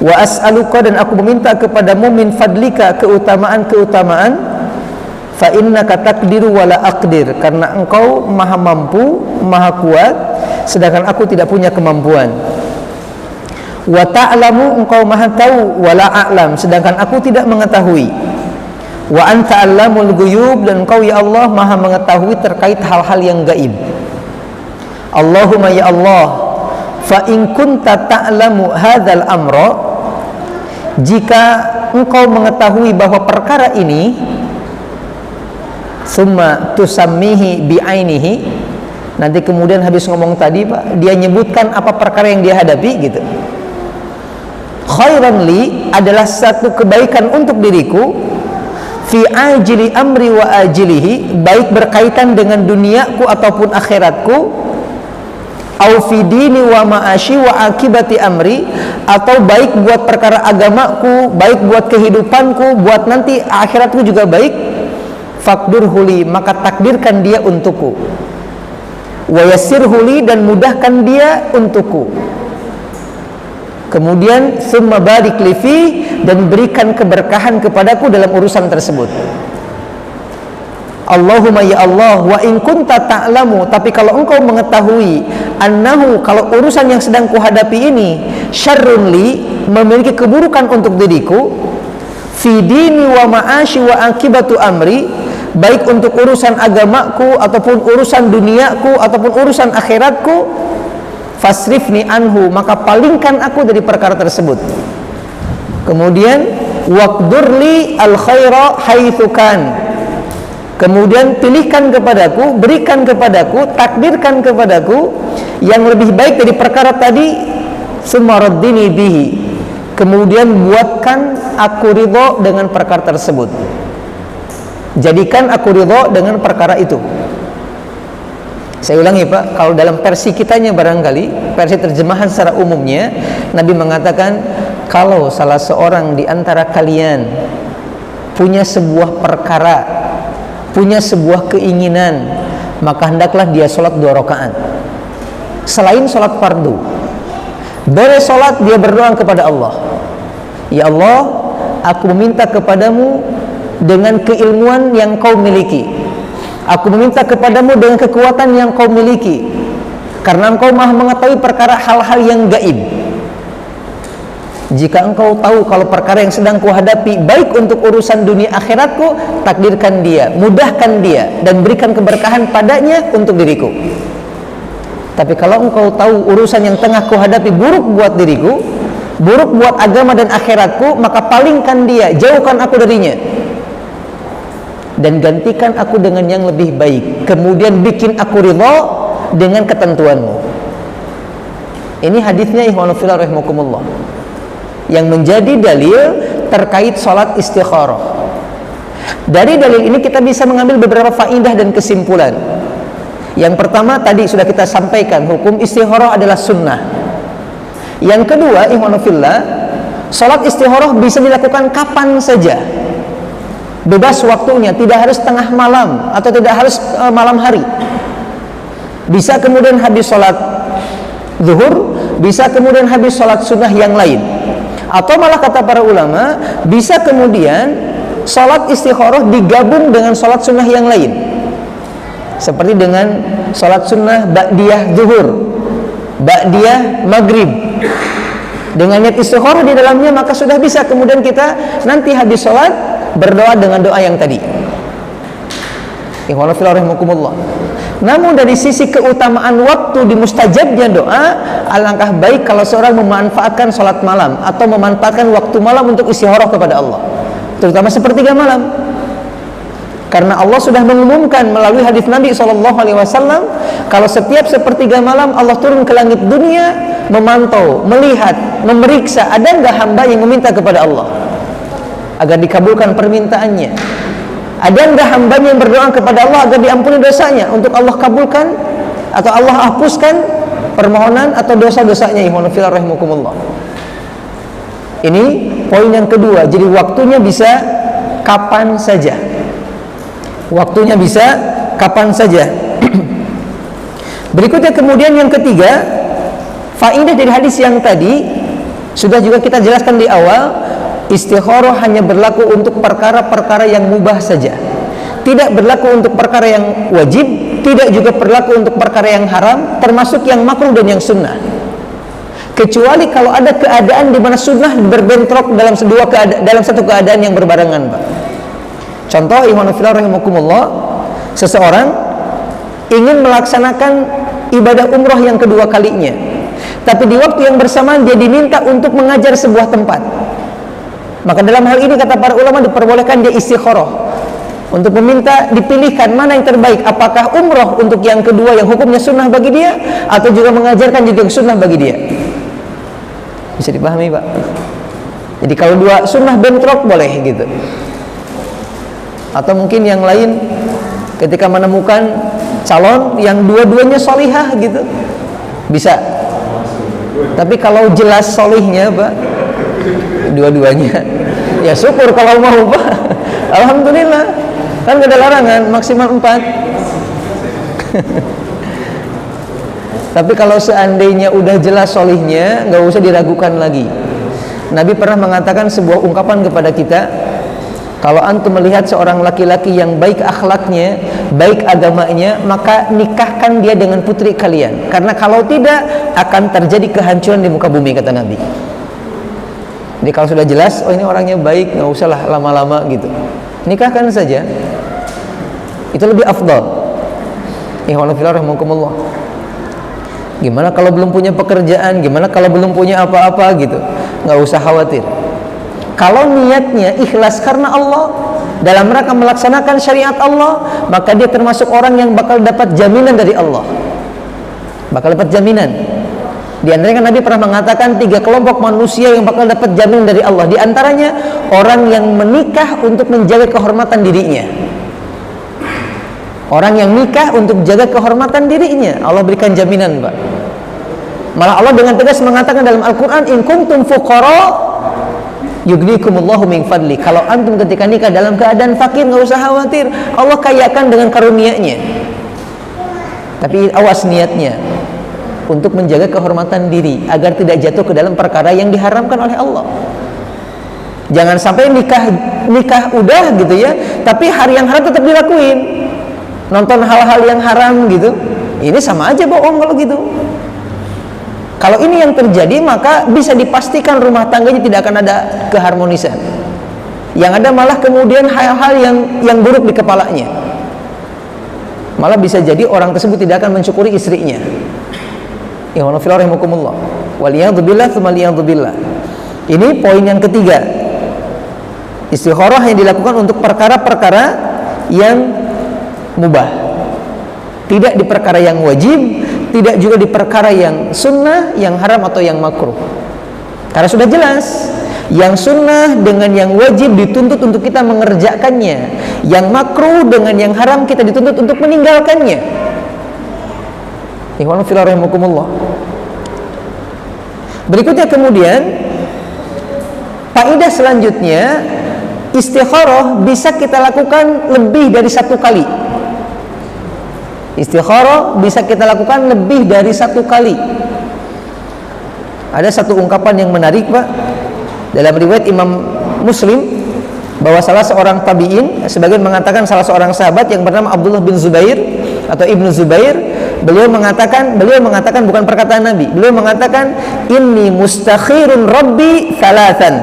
A: Wa as'aluka, dan aku meminta kepadamu min fadlika, keutamaan-keutamaan, fa innaka taqdiru wa la aqdir, karena engkau maha mampu, maha kuat, sedangkan aku tidak punya kemampuan. Wa ta'lamu, engkau maha tahu, wa la a'lam, sedangkan aku tidak mengetahui. Wa anta 'allamul ghuyub, dan engkau ya Allah maha mengetahui terkait hal-hal yang gaib. Allahumma ya Allah, fa in kunta ta'lamu hadzal amra, jika engkau mengetahui bahwa perkara ini, summa tusammihi bi'ainihi, nanti kemudian habis ngomong tadi Pak, dia nyebutkan apa perkara yang dia hadapi gitu. Khairan li, adalah satu kebaikan untuk diriku, fi ajili amri wa ajilihi, baik berkaitan dengan duniaku ataupun akhiratku, au fi dini wa ma'ashi wa akibati amri, atau baik buat perkara agamaku, baik buat kehidupanku, buat nanti akhiratku juga baik. Faqdur huli, maka takdirkan dia untukku. Wa yassir huli, dan mudahkan dia untukku. Kemudian summa barik li fi, dan berikan keberkahan kepadaku dalam urusan tersebut. Allahumma ya Allah, wa in kunta ta'lamu, tapi kalau engkau mengetahui, annahu, kalau urusan yang sedang kuhadapi ini, syarrun li, memiliki keburukan untuk diriku, fi dini wa ma'ashi wa akibatu amri, baik untuk urusan agamaku ataupun urusan duniaku ataupun urusan akhiratku, fasrifni anhu, maka palingkan aku dari perkara tersebut. Kemudian waqdurli al khaira haitsu kan, kemudian pilihkan kepadaku, berikan kepadaku, takdirkan kepadaku yang lebih baik dari perkara tadi. Sumaraddini bihi, kemudian buatkan aku ridho dengan perkara tersebut, jadikan aku ridho dengan perkara itu. Saya ulangi Pak, kalau dalam versi kitanya barangkali, versi terjemahan secara umumnya, Nabi mengatakan, kalau salah seorang di antara kalian punya sebuah perkara, punya sebuah keinginan, maka hendaklah dia sholat 2 rakaat selain sholat fardu. Beres sholat dia berdoa kepada Allah, ya Allah, aku meminta kepadamu dengan keilmuan yang kau miliki, aku meminta kepadamu dengan kekuatan yang kau miliki, karena engkau maha mengetahui perkara hal-hal yang gaib. Jika engkau tahu kalau perkara yang sedang kuhadapi baik untuk urusan dunia akhiratku, takdirkan dia, mudahkan dia, dan berikan keberkahan padanya untuk diriku. Tapi kalau engkau tahu urusan yang tengah kuhadapi buruk buat diriku, buruk buat agama dan akhiratku, maka palingkan dia, jauhkan aku darinya, dan gantikan aku dengan yang lebih baik. Kemudian bikin aku ridha dengan ketentuanmu. Ini hadisnya ikhwan fillah rahimakumullah, yang menjadi dalil terkait sholat istikharah. Dari dalil ini kita bisa mengambil beberapa faedah dan kesimpulan. Yang pertama tadi sudah kita sampaikan, hukum istikharah adalah sunnah. Yang kedua, ikhwan fillah, sholat istikharah bisa dilakukan kapan saja, bebas waktunya, tidak harus tengah malam atau tidak harus malam hari. Bisa kemudian habis sholat zuhur, bisa kemudian habis sholat sunnah yang lain, atau malah kata para ulama, bisa kemudian sholat istikharah digabung dengan sholat sunnah yang lain, seperti dengan sholat sunnah ba'diyah zuhur, ba'diyah maghrib, dengan niat istikharah di dalamnya, maka sudah bisa kemudian kita nanti habis sholat berdoa dengan doa yang tadi. Ikhwan fillah rahimakumullah. Namun dari sisi keutamaan waktu di mustajabnya doa, alangkah baik kalau seorang memanfaatkan sholat malam atau memanfaatkan waktu malam untuk istikharah kepada Allah, terutama sepertiga malam. Karena Allah sudah mengumumkan melalui hadis Nabi SAW, kalau setiap sepertiga malam Allah turun ke langit dunia, memantau, melihat, memeriksa ada enggak hamba yang meminta kepada Allah agar dikabulkan permintaannya. Ada enggak hambanya yang berdoa kepada Allah agar diampuni dosanya, untuk Allah kabulkan atau Allah hapuskan permohonan atau dosa-dosanya. Ikhwan fillah rahimakumullah. Ini poin yang kedua. Jadi waktunya bisa kapan saja. Waktunya bisa kapan saja. Berikutnya kemudian yang ketiga, faedah dari hadis yang tadi sudah juga kita jelaskan di awal. Istikharah hanya berlaku untuk perkara-perkara yang mubah saja, tidak berlaku untuk perkara yang wajib, tidak juga berlaku untuk perkara yang haram, termasuk yang makruh dan yang sunnah. kecuali kalau ada keadaan di mana sunnah berbentrok dalam satu keadaan yang berbarengan, Pak. Contoh, ikhwan fillah rahimakumullah, seseorang ingin melaksanakan ibadah umroh yang kedua kalinya, tapi di waktu yang bersamaan dia diminta untuk mengajar sebuah tempat. Maka dalam hal ini kata para ulama diperbolehkan dia istikharah untuk meminta dipilihkan mana yang terbaik, apakah umroh untuk yang kedua yang hukumnya sunnah bagi dia, atau juga mengajarkan juga sunnah bagi dia. Bisa dipahami, Pak? Jadi kalau dua sunnah bentrok boleh gitu. Atau mungkin yang lain ketika menemukan calon yang dua-duanya solihah gitu, bisa. Tapi kalau jelas solihnya, Pak, dua-duanya, ya syukur kalau mau, Pak. Alhamdulillah. Kan gak ada larangan, maksimal 4. Tapi kalau seandainya udah jelas solihnya, gak usah diragukan lagi. Nabi pernah mengatakan sebuah ungkapan kepada kita, kalau antum melihat seorang laki-laki yang baik akhlaknya, baik agamanya, maka nikahkan dia dengan putri kalian. Karena kalau tidak, akan terjadi kehancuran di muka bumi, kata Nabi. Jadi kalau sudah jelas, oh ini orangnya baik, gak usahlah lama-lama gitu, nikahkan saja. Itu lebih afdal. Ikhwan fillah rahimakumullah. Gimana kalau belum punya pekerjaan, gimana kalau belum punya apa-apa gitu, nggak usah khawatir. Kalau niatnya ikhlas karena Allah, dalam rangka melaksanakan syariat Allah, maka dia termasuk orang yang bakal dapat jaminan dari Allah. Bakal dapat jaminan. Di antaranya Nabi pernah mengatakan 3 kelompok manusia yang bakal dapat jaminan dari Allah. Di antaranya orang yang menikah untuk menjaga kehormatan dirinya. Orang yang nikah untuk jaga kehormatan dirinya, Allah berikan jaminan, Pak. Malah Allah dengan tegas mengatakan dalam Al-Quran, in kuntum fuqara yugnikumullahu min fadli. Kalau antum ketika nikah dalam keadaan fakir, nggak usah khawatir, Allah kayakan dengan karunia-Nya. Tapi awas niatnya, untuk menjaga kehormatan diri agar tidak jatuh ke dalam perkara yang diharamkan oleh Allah. Jangan sampai nikah udah gitu ya, tapi hari yang haram tetap dilakuin, nonton hal-hal yang haram gitu. Ini sama aja bohong kalau gitu. Kalau ini yang terjadi, maka bisa dipastikan rumah tangganya tidak akan ada keharmonisan. Yang ada malah kemudian hal-hal yang buruk di kepalanya. Malah bisa jadi orang tersebut tidak akan mensyukuri istrinya. Ya Allah, rahimakumullah. Waliyadzubillah, tsumma liyadzubillah. Ini poin yang ketiga. Istikharah yang dilakukan untuk perkara-perkara yang mubah, tidak di perkara yang wajib, tidak juga di perkara yang sunnah, yang haram atau yang makruh. Karena sudah jelas, yang sunnah dengan yang wajib dituntut untuk kita mengerjakannya, yang makruh dengan yang haram kita dituntut untuk meninggalkannya. Ikhwan fillah rahimakumullah. Berikutnya kemudian faedah selanjutnya, istikharah bisa kita lakukan lebih dari 1 kali. Istikharah bisa kita lakukan lebih dari 1 kali. Ada satu ungkapan yang menarik, Pak, dalam riwayat Imam Muslim, bahwa salah seorang tabi'in, sebagian mengatakan salah seorang sahabat yang bernama Abdullah bin Zubair atau Ibnu Zubair, beliau mengatakan bukan perkataan Nabi, beliau mengatakan, inni mustakhirun rabbi thalathan.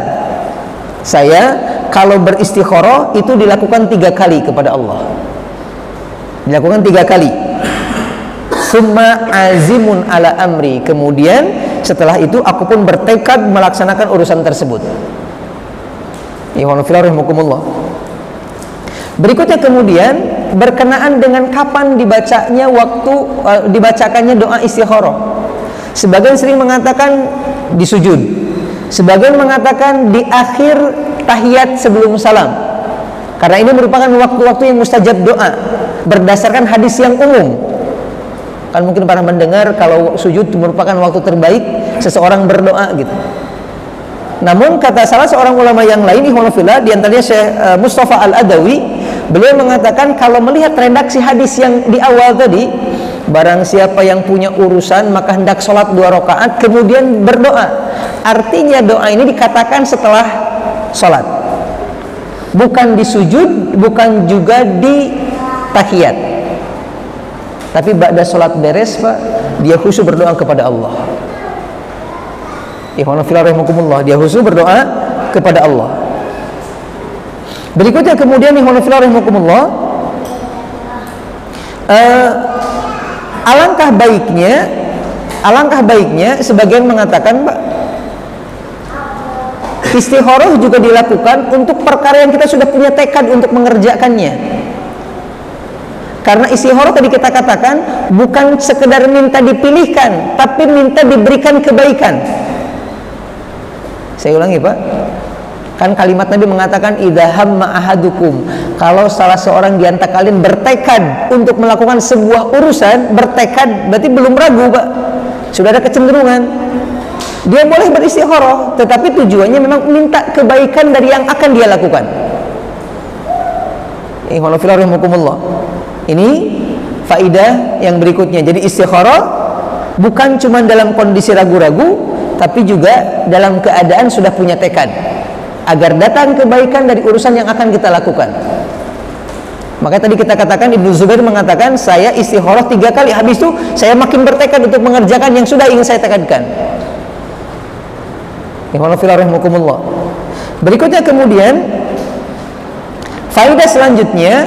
A: Saya kalau beristikharah itu dilakukan 3 kali kepada Allah. Dilakukan 3 kali. Summa azimun ala amri. Kemudian setelah itu aku pun bertekad melaksanakan urusan tersebut. Ikhwanullah. Berikutnya kemudian berkenaan dengan kapan dibacakannya doa istikharah. Sebagian sering mengatakan di sujud, sebagian mengatakan di akhir tahiyat sebelum salam. Karena ini merupakan waktu-waktu yang mustajab doa berdasarkan hadis yang umum. Kan mungkin para mendengar kalau sujud merupakan waktu terbaik seseorang berdoa gitu. Namun kata salah seorang ulama yang lain, ihwanullah, di antaranya Syekh Mustafa Al-Adawi, beliau mengatakan kalau melihat redaksi hadis yang di awal tadi, barang siapa yang punya urusan maka hendak sholat 2 rakaat kemudian berdoa. Artinya doa ini dikatakan setelah sholat, bukan di sujud, bukan juga di tahiyat. Tapi ba'da sholat beres, Pak, dia khusyuk berdoa kepada Allah. Ikhwan fillah rahimakumullah, dia khusyuk berdoa kepada Allah. Berikutnya kemudian ikhwan fillah rahimakumullah, alangkah baiknya sebagian mengatakan, Pak, istikharah juga dilakukan untuk perkara yang kita sudah punya tekad untuk mengerjakannya. Karena istikharah tadi kita katakan bukan sekedar minta dipilihkan, tapi minta diberikan kebaikan. Saya ulangi, Pak. Kan kalimat Nabi mengatakan idza hamma ahadukum, kalau salah seorang di antara kalian bertekad untuk melakukan sebuah urusan, bertekad berarti belum ragu, Pak. Sudah ada kecenderungan. Dia boleh beristikharah, tetapi tujuannya memang minta kebaikan dari yang akan dia lakukan. Ikhwan fillah rahimakumullah. Ini faidah yang berikutnya. Jadi istikharah bukan cuma dalam kondisi ragu-ragu, tapi juga dalam keadaan sudah punya tekad agar datang kebaikan dari urusan yang akan kita lakukan. Makanya tadi kita katakan, Ibnu Zubair mengatakan, saya istikharah 3 kali, habis itu saya makin bertekad untuk mengerjakan yang sudah ingin saya tekadkan. Berikutnya kemudian faedah selanjutnya,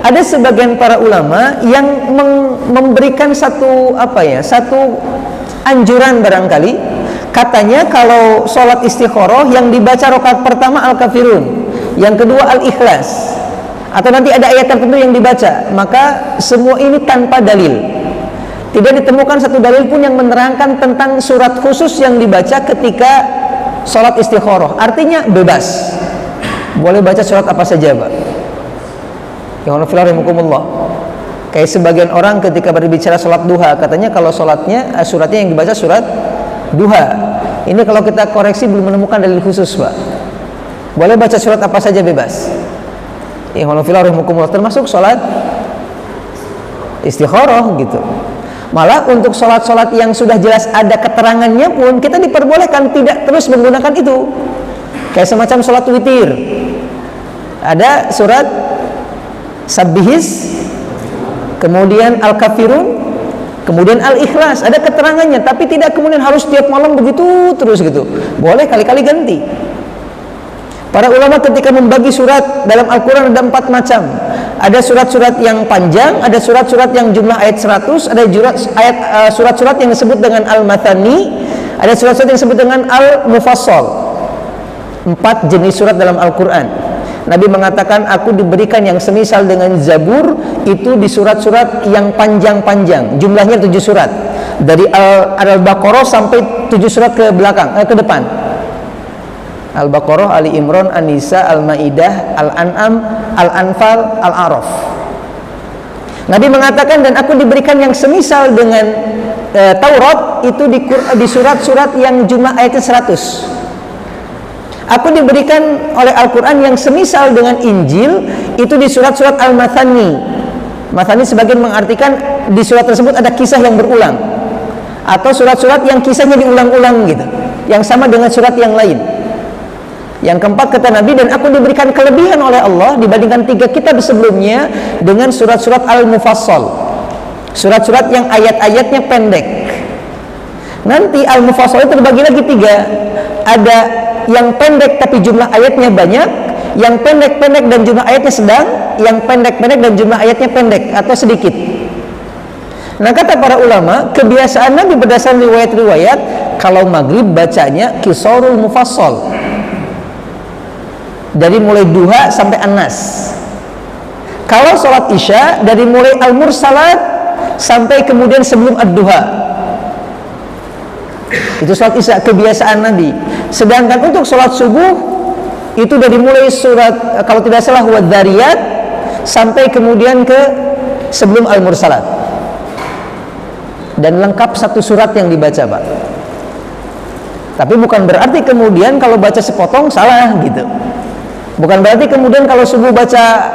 A: ada sebagian para ulama yang memberikan satu anjuran barangkali. Katanya kalau sholat istikharah yang dibaca rakaat pertama Al-Kafirun, yang kedua Al-Ikhlas, atau nanti ada ayat tertentu yang dibaca, maka semua ini tanpa dalil. Tidak ditemukan satu dalil pun yang menerangkan tentang surat khusus yang dibaca ketika sholat istikharah. Artinya bebas, boleh baca surat apa saja, Pak. Kayak sebagian orang ketika berbicara sholat duha, katanya kalau sholatnya suratnya yang dibaca surat duha. Ini kalau kita koreksi belum menemukan dalil khusus, Pak. Boleh baca surat apa saja bebas. Termasuk sholat istikharah gitu. Malah untuk sholat-sholat yang sudah jelas ada keterangannya pun kita diperbolehkan tidak terus menggunakan itu. Kayak semacam sholat witir, ada surat Sabbihis, kemudian Al-Kafirun, kemudian Al-Ikhlas, ada keterangannya, tapi tidak kemudian harus tiap malam begitu terus gitu. Boleh kali-kali ganti. Para ulama ketika membagi surat dalam Al-Quran ada 4 macam. Ada surat-surat yang panjang, ada surat-surat yang jumlah ayat 100, ada surat-surat yang disebut dengan Al-Mathani, ada surat-surat yang disebut dengan Al-Mufassal. 4 jenis surat dalam Al-Quran. Nabi mengatakan, aku diberikan yang semisal dengan Zabur, itu di surat-surat yang panjang-panjang, jumlahnya 7 surat, dari Al-Baqarah sampai 7 surat ke belakang, ke depan. Al-Baqarah, Ali Imran, An-Nisa, Al-Maidah, Al-An'am, Al-Anfal, Al-A'raf. Nabi mengatakan, dan aku diberikan yang semisal dengan Taurat, itu di surat-surat yang jumlah ayatnya 100. Aku diberikan oleh Al-Quran yang semisal dengan Injil, itu di surat-surat Al-Mathani. Mathani sebagian mengartikan di surat tersebut ada kisah yang berulang, atau surat-surat yang kisahnya diulang-ulang gitu, yang sama dengan surat yang lain. Yang keempat kata Nabi, dan aku diberikan kelebihan oleh Allah dibandingkan 3 kitab sebelumnya dengan surat-surat Al-Mufassal, surat-surat yang ayat-ayatnya pendek. Nanti Al-Mufassal itu terbagi lagi 3. Ada yang pendek tapi jumlah ayatnya banyak, yang pendek-pendek dan jumlah ayatnya sedang, yang pendek-pendek dan jumlah ayatnya pendek atau sedikit. Nah, kata para ulama, kebiasaan Nabi berdasarkan riwayat-riwayat, kalau maghrib bacanya Qisarul Mufassal, dari mulai duha sampai An-Nas. Kalau sholat isya dari mulai Al-Mursalat sampai kemudian sebelum Ad-Duha. Itu sholat isya, kebiasaan Nabi. Sedangkan untuk sholat subuh itu dari mulai surat, kalau tidak salah, Wad-Dhariyat sampai kemudian ke sebelum Al-Mursalat. Dan lengkap 1 surat yang dibaca, Pak. Tapi bukan berarti kemudian kalau baca sepotong salah gitu. Bukan berarti kemudian kalau subuh baca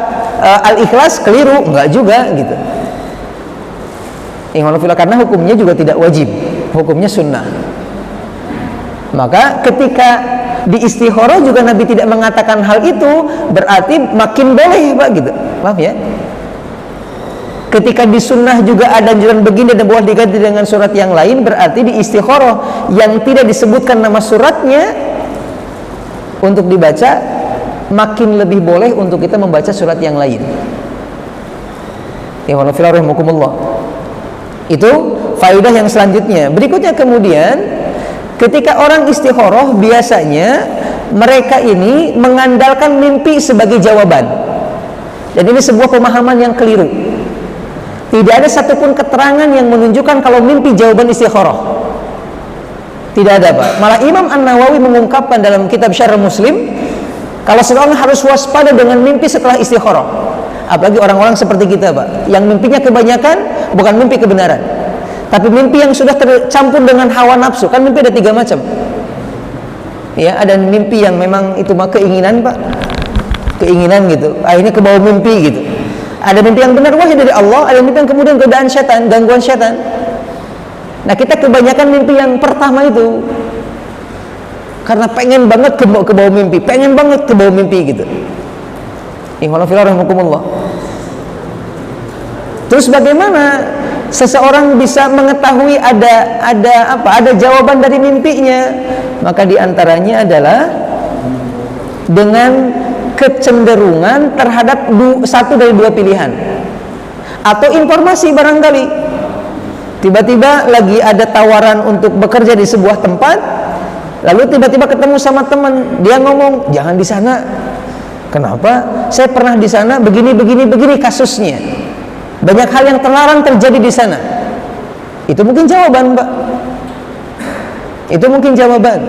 A: Al-Ikhlas keliru, enggak juga gitu. Karena hukumnya juga tidak wajib, hukumnya sunnah. Maka ketika di istikharah juga Nabi tidak mengatakan hal itu, berarti makin boleh, Pak gitu. Paham ya? Ketika di sunnah juga ada anjuran begini dan boleh diganti dengan surat yang lain, berarti di istikharah yang tidak disebutkan nama suratnya untuk dibaca, makin lebih boleh untuk kita membaca surat yang lain. Ya rahimakumullah. Itu faedah yang selanjutnya. Berikutnya kemudian, ketika orang istikharah biasanya mereka ini mengandalkan mimpi sebagai jawaban. Dan ini sebuah pemahaman yang keliru. Tidak ada satupun keterangan yang menunjukkan kalau mimpi jawaban istikharah. Tidak ada, Pak. Malah Imam An-Nawawi mengungkapkan dalam kitab Syarh Muslim, kalau seorang harus waspada dengan mimpi setelah istikharah. Apalagi orang-orang seperti kita, Pak, yang mimpinya kebanyakan bukan mimpi kebenaran, tapi mimpi yang sudah tercampur dengan hawa nafsu. Kan mimpi ada 3 macam. Ya, ada mimpi yang memang itu mah keinginan, Pak. Keinginan gitu. Akhirnya ke bawah mimpi gitu. Ada mimpi yang benar wahyu dari Allah, ada mimpi yang kemudian godaan setan, gangguan setan. Nah, kita kebanyakan mimpi yang pertama itu karena pengen banget ke bawah mimpi, pengen banget ke bawah mimpi gitu. Rahimakumullah. Terus bagaimana seseorang bisa mengetahui ada jawaban dari mimpinya? Maka diantaranya adalah dengan kecenderungan terhadap satu dari 2 pilihan, atau informasi barangkali. Tiba-tiba lagi ada tawaran untuk bekerja di sebuah tempat, lalu tiba-tiba ketemu sama teman, dia ngomong, jangan di sana. Kenapa? Saya pernah di sana, begini kasusnya. Banyak hal yang terlarang terjadi di sana. Itu mungkin jawaban, Pak. Itu mungkin jawaban.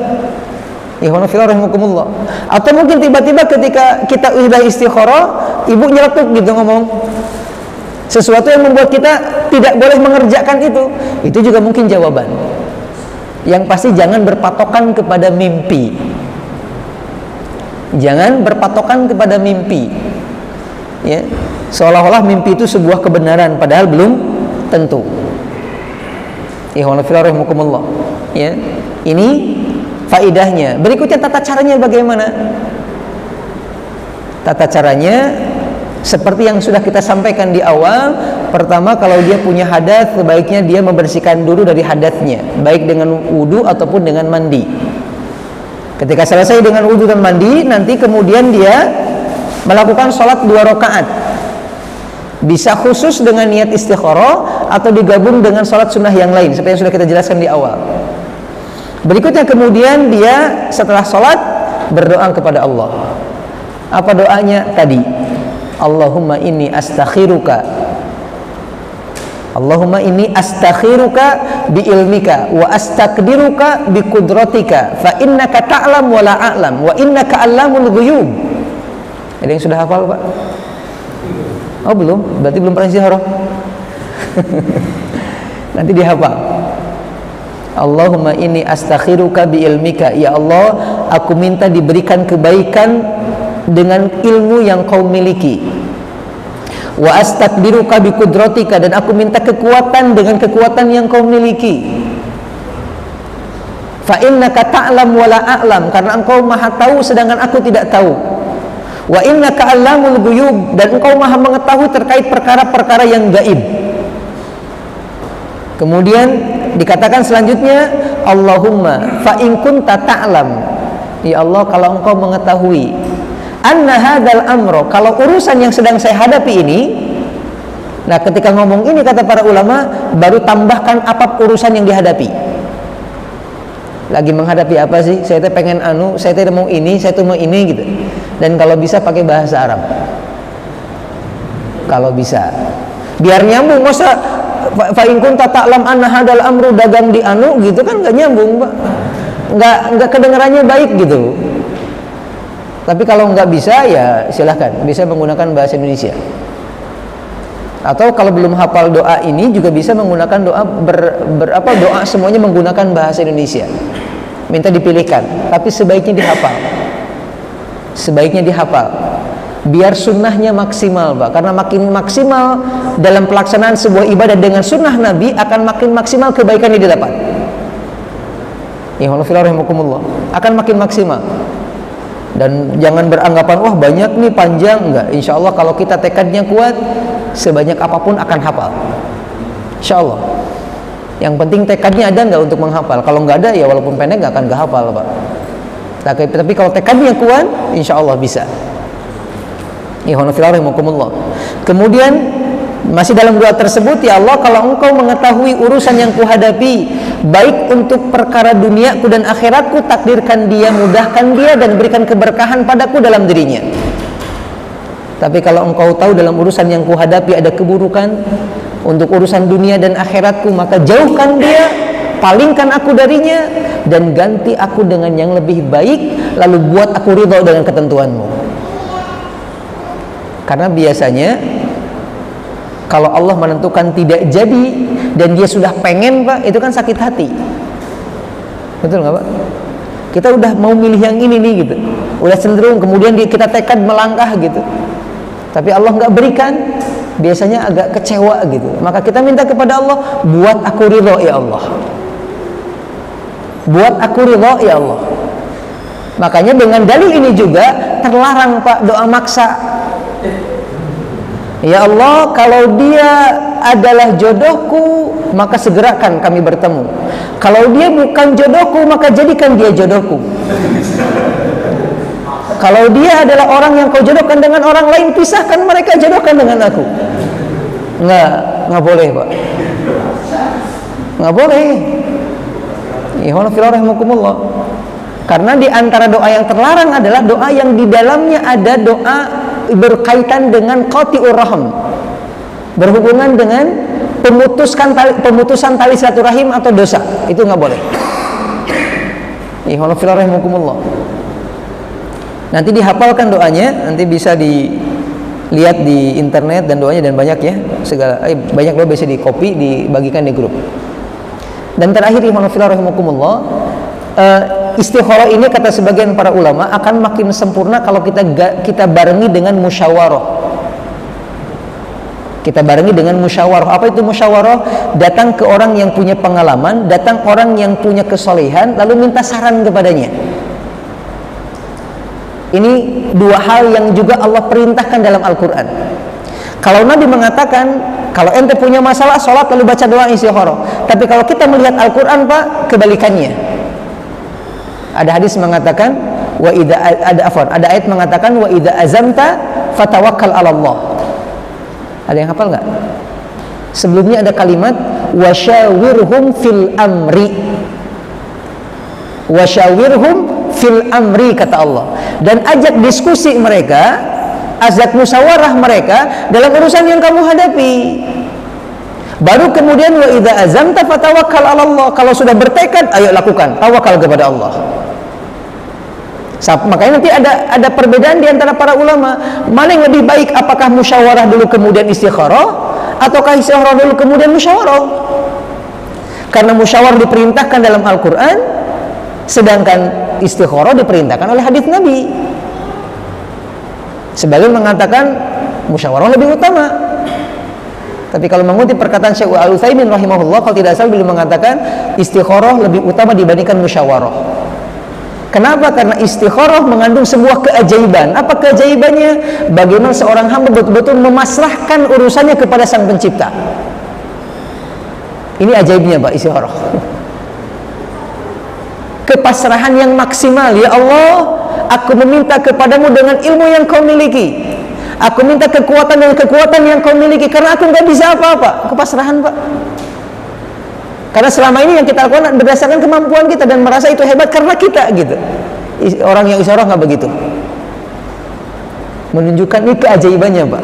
A: Rahimakumullah. Atau mungkin tiba-tiba ketika kita udah istikharah, ibu nyeletuk gitu ngomong sesuatu yang membuat kita tidak boleh mengerjakan itu juga mungkin jawaban. Yang pasti jangan berpatokan kepada mimpi. Jangan berpatokan kepada mimpi. Ya, seolah-olah mimpi itu sebuah kebenaran, padahal belum tentu. Rahimakumullah. Ya, ini faidahnya. Berikutnya tata caranya bagaimana? Tata caranya seperti yang sudah kita sampaikan di awal. Pertama, kalau dia punya hadas, sebaiknya dia membersihkan dulu dari hadatnya, baik dengan wudu ataupun dengan mandi. Ketika selesai dengan wudu dan mandi, nanti kemudian dia melakukan sholat 2 rakaat. Bisa khusus dengan niat istikharah atau digabung dengan sholat sunnah yang lain, seperti yang sudah kita jelaskan di awal. Berikutnya kemudian dia setelah sholat berdoa kepada Allah. Apa doanya tadi? Allahumma inni astakhiruka bi ilmika wa astakdiruka bi kudratika fa innaka ta'lam wa la a'lam wa innaka 'allamul ghuyub. Ada yang sudah hafal, Pak? Oh, belum? Berarti belum pernah ziarah. Nanti dihafal. Allahumma inni astakhiruka bi ilmika. Ya Allah, aku minta diberikan kebaikan dengan ilmu yang kau miliki. Wa astakdiruka bi kudratika, dan aku minta kekuatan dengan kekuatan yang kau miliki. Fa innaka ta'lam wa la a'lam, karena engkau maha tahu sedangkan aku tidak tahu. Wa innaka 'allamul ghuyub, dan engkau maha mengetahui terkait perkara-perkara yang gaib. Kemudian dikatakan selanjutnya, Allahumma fa in kunta ta'lam, ya Allah, kalau engkau mengetahui anna hadzal amro, kalau urusan yang sedang saya hadapi ini. Nah, ketika ngomong ini, kata para ulama, baru tambahkan apa urusan yang dihadapi. Lagi menghadapi apa sih? Saya teh pengen saya teh mau ini, saya tuh mau ini gitu. Dan kalau bisa pakai bahasa Arab. Kalau bisa. Biar nyambung. Masa fa in kunta ta'lam anna hadzal amru dagang di gitu kan enggak nyambung, Pak. Enggak kedengarannya baik gitu. Tapi kalau nggak bisa, ya silahkan, bisa menggunakan bahasa Indonesia. Atau kalau belum hafal doa ini, juga bisa menggunakan doa doa semuanya menggunakan bahasa Indonesia. Minta dipilihkan, tapi sebaiknya dihafal. Sebaiknya dihafal. Biar sunnahnya maksimal, Pak. Karena makin maksimal dalam pelaksanaan sebuah ibadah dengan sunnah Nabi, akan makin maksimal kebaikan yang didapat. Rahimakumullah. Akan makin maksimal. Dan jangan beranggapan, wah banyak nih, panjang. Enggak, insya Allah kalau kita tekadnya kuat, sebanyak apapun akan hafal. Insya Allah. Yang penting tekadnya ada nggak untuk menghafal. Kalau nggak ada, ya walaupun pendek nggak akan hafal, Pak. Tapi kalau tekadnya kuat, insya Allah bisa. Kemudian masih dalam doa tersebut, ya Allah, kalau Engkau mengetahui urusan yang kuhadapi, baik untuk perkara duniaku dan akhiratku, takdirkan dia, mudahkan dia, dan berikan keberkahan padaku dalam dirinya. Tapi kalau Engkau tahu dalam urusan yang kuhadapi ada keburukan untuk urusan dunia dan akhiratku, maka jauhkan dia, palingkan aku darinya, dan ganti aku dengan yang lebih baik, lalu buat aku ridha dengan ketentuanmu. Karena biasanya kalau Allah menentukan tidak jadi dan dia sudah pengen, Pak, itu kan sakit hati. Betul nggak, Pak? Kita udah mau milih yang ini nih gitu, udah cenderung, kemudian kita tekad melangkah gitu, tapi Allah nggak berikan, biasanya agak kecewa gitu. Maka kita minta kepada Allah, buat aku ridha ya Allah, buat aku ridha ya Allah. Makanya dengan dalil ini juga terlarang, Pak, doa maksa. Ya Allah, kalau dia adalah jodohku, maka segerakan kami bertemu. Kalau dia bukan jodohku, maka jadikan dia jodohku. Kalau dia adalah orang yang kau jodohkan dengan orang lain, pisahkan mereka, jodohkan dengan aku. Nggak boleh, Pak. Nggak boleh. Ihwanafillahirahmukumullah. Karena di antara doa yang terlarang adalah doa yang di dalamnya ada doa berkaitan dengan qati'ur rahim, berhubungan dengan pemutusan tali silaturahim atau dosa. Itu nggak boleh. Ihwanafillahirahmukumullah. Nanti dihafalkan doanya, nanti bisa dilihat di internet dan doanya, dan banyak ya, banyak doa bisa di copy, dibagikan di grup. Dan terakhir, ihwanafillahirahmukumullah, istikharah ini kata sebagian para ulama akan makin sempurna kalau kita barengi dengan musyawarah. Kita barengi dengan musyawarah. Apa itu musyawarah? Datang ke orang yang punya pengalaman, datang orang yang punya kesolehan, lalu minta saran kepadanya. Ini dua hal yang juga Allah perintahkan dalam Al-Quran. Kalau Nabi mengatakan, kalau ente punya masalah, sholat lalu baca doa istikharah. Tapi kalau kita melihat Al-Quran, Pak, kebalikannya. Ada hadis mengatakan, ada ayat mengatakan, wa idza azamta fatawakkal 'ala Allah. Ada yang hafal nggak? Sebelumnya ada kalimat wasyawirhum fil amri. Wasyawirhum fil amri, kata Allah. Dan ajak diskusi mereka, ajak musyawarah mereka dalam urusan yang kamu hadapi. Baru kemudian wa idza azamta fatawakkal 'ala Allah. Kalau sudah bertekad, ayo lakukan, tawakal kepada Allah. Makanya nanti ada perbedaan di antara para ulama, mana yang lebih baik, apakah musyawarah dulu kemudian istikharah, ataukah istikharah dulu kemudian musyawarah? Karena musyawarah diperintahkan dalam Al-Quran, sedangkan istikharah diperintahkan oleh hadis Nabi. Sebagian mengatakan musyawarah lebih utama. Tapi kalau mengutip perkataan Syekh Al-Utsaimin rahimahullah, kalau tidak salah beliau mengatakan istikharah lebih utama dibandingkan musyawarah. Kenapa? Karena istikharah mengandung sebuah keajaiban. Apa keajaibannya? Bagaimana seorang hamba betul-betul memasrahkan urusannya kepada Sang Pencipta. Ini ajaibnya, Pak, istikharah. Kepasrahan yang maksimal. Ya Allah, aku meminta kepadamu dengan ilmu yang kau miliki. Aku minta kekuatan dengan kekuatan yang kau miliki, karena aku nggak bisa apa-apa. Kepasrahan, Pak. Karena selama ini yang kita lakukan berdasarkan kemampuan kita dan merasa itu hebat karena kita gitu. Orang yang istikharah nggak begitu. Menunjukkan ini keajaibannya, Pak.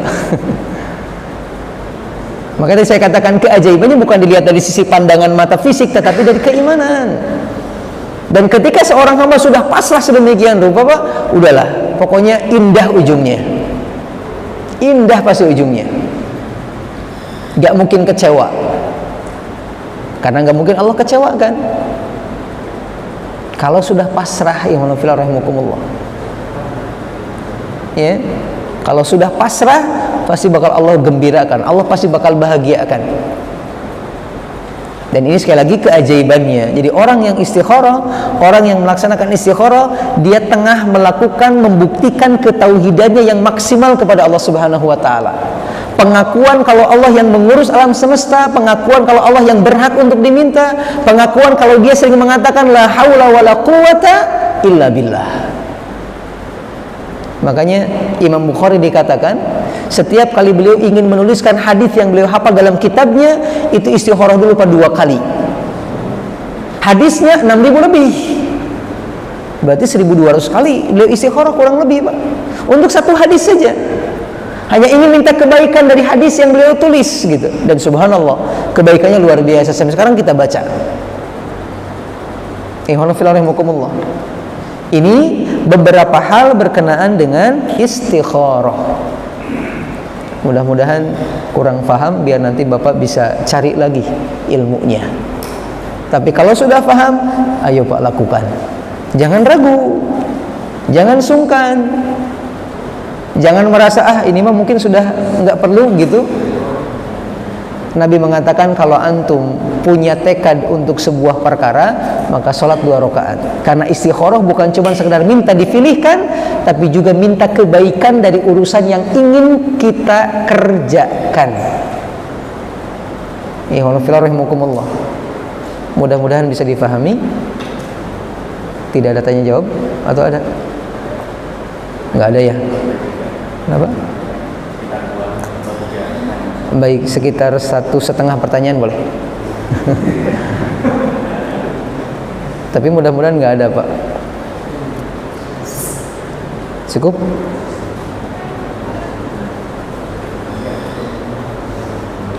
A: Makanya saya katakan keajaibannya bukan dilihat dari sisi pandangan mata fisik, tetapi dari keimanan. Dan ketika seorang hamba sudah pasrah sedemikian rupa, Pak, udahlah, pokoknya indah ujungnya. Indah pasti ujungnya. Gak mungkin kecewa. Karena gak mungkin Allah kecewakan. Kalau sudah pasrah, ya rahimakumullah. Ya, kalau sudah pasrah, pasti bakal Allah gembirakan. Allah pasti bakal bahagiakan. Dan ini sekali lagi keajaibannya. Jadi orang yang istikharah, orang yang melaksanakan istikharah, dia tengah melakukan, membuktikan ketauhidannya yang maksimal kepada Allah Subhanahu wa taala. pengakuan kalau Allah yang mengurus alam semesta, pengakuan kalau Allah yang berhak untuk diminta, pengakuan kalau dia sering mengatakan la haula wala quwata illa billah. Makanya Imam Bukhari dikatakan setiap kali beliau ingin menuliskan hadis yang beliau hafal dalam kitabnya, itu istikharah dulu pada 2 kali. Hadisnya 6.000 lebih, berarti 1.200 kali beliau istikharah kurang lebih, Pak, untuk satu hadis saja. Hanya ingin minta kebaikan dari hadis yang beliau tulis gitu. Dan subhanallah, kebaikannya luar biasa. Sampai sekarang kita baca. Ini beberapa hal berkenaan dengan istikharah. Mudah-mudahan kurang paham, biar nanti Bapak bisa cari lagi ilmunya. Tapi kalau sudah paham, ayo Pak lakukan. Jangan ragu, jangan sungkan, jangan merasa ini mah mungkin sudah nggak perlu gitu. Nabi mengatakan kalau antum punya tekad untuk sebuah perkara, maka sholat 2 rakaat. Karena istikharah bukan cuma sekedar minta dipilihkan, tapi juga minta kebaikan dari urusan yang ingin kita kerjakan. Mudah-mudahan bisa difahami. Tidak ada tanya jawab atau ada? Nggak ada ya? Kenapa? Baik, sekitar 1,5 pertanyaan boleh. Tapi mudah-mudahan nggak ada, Pak. Cukup?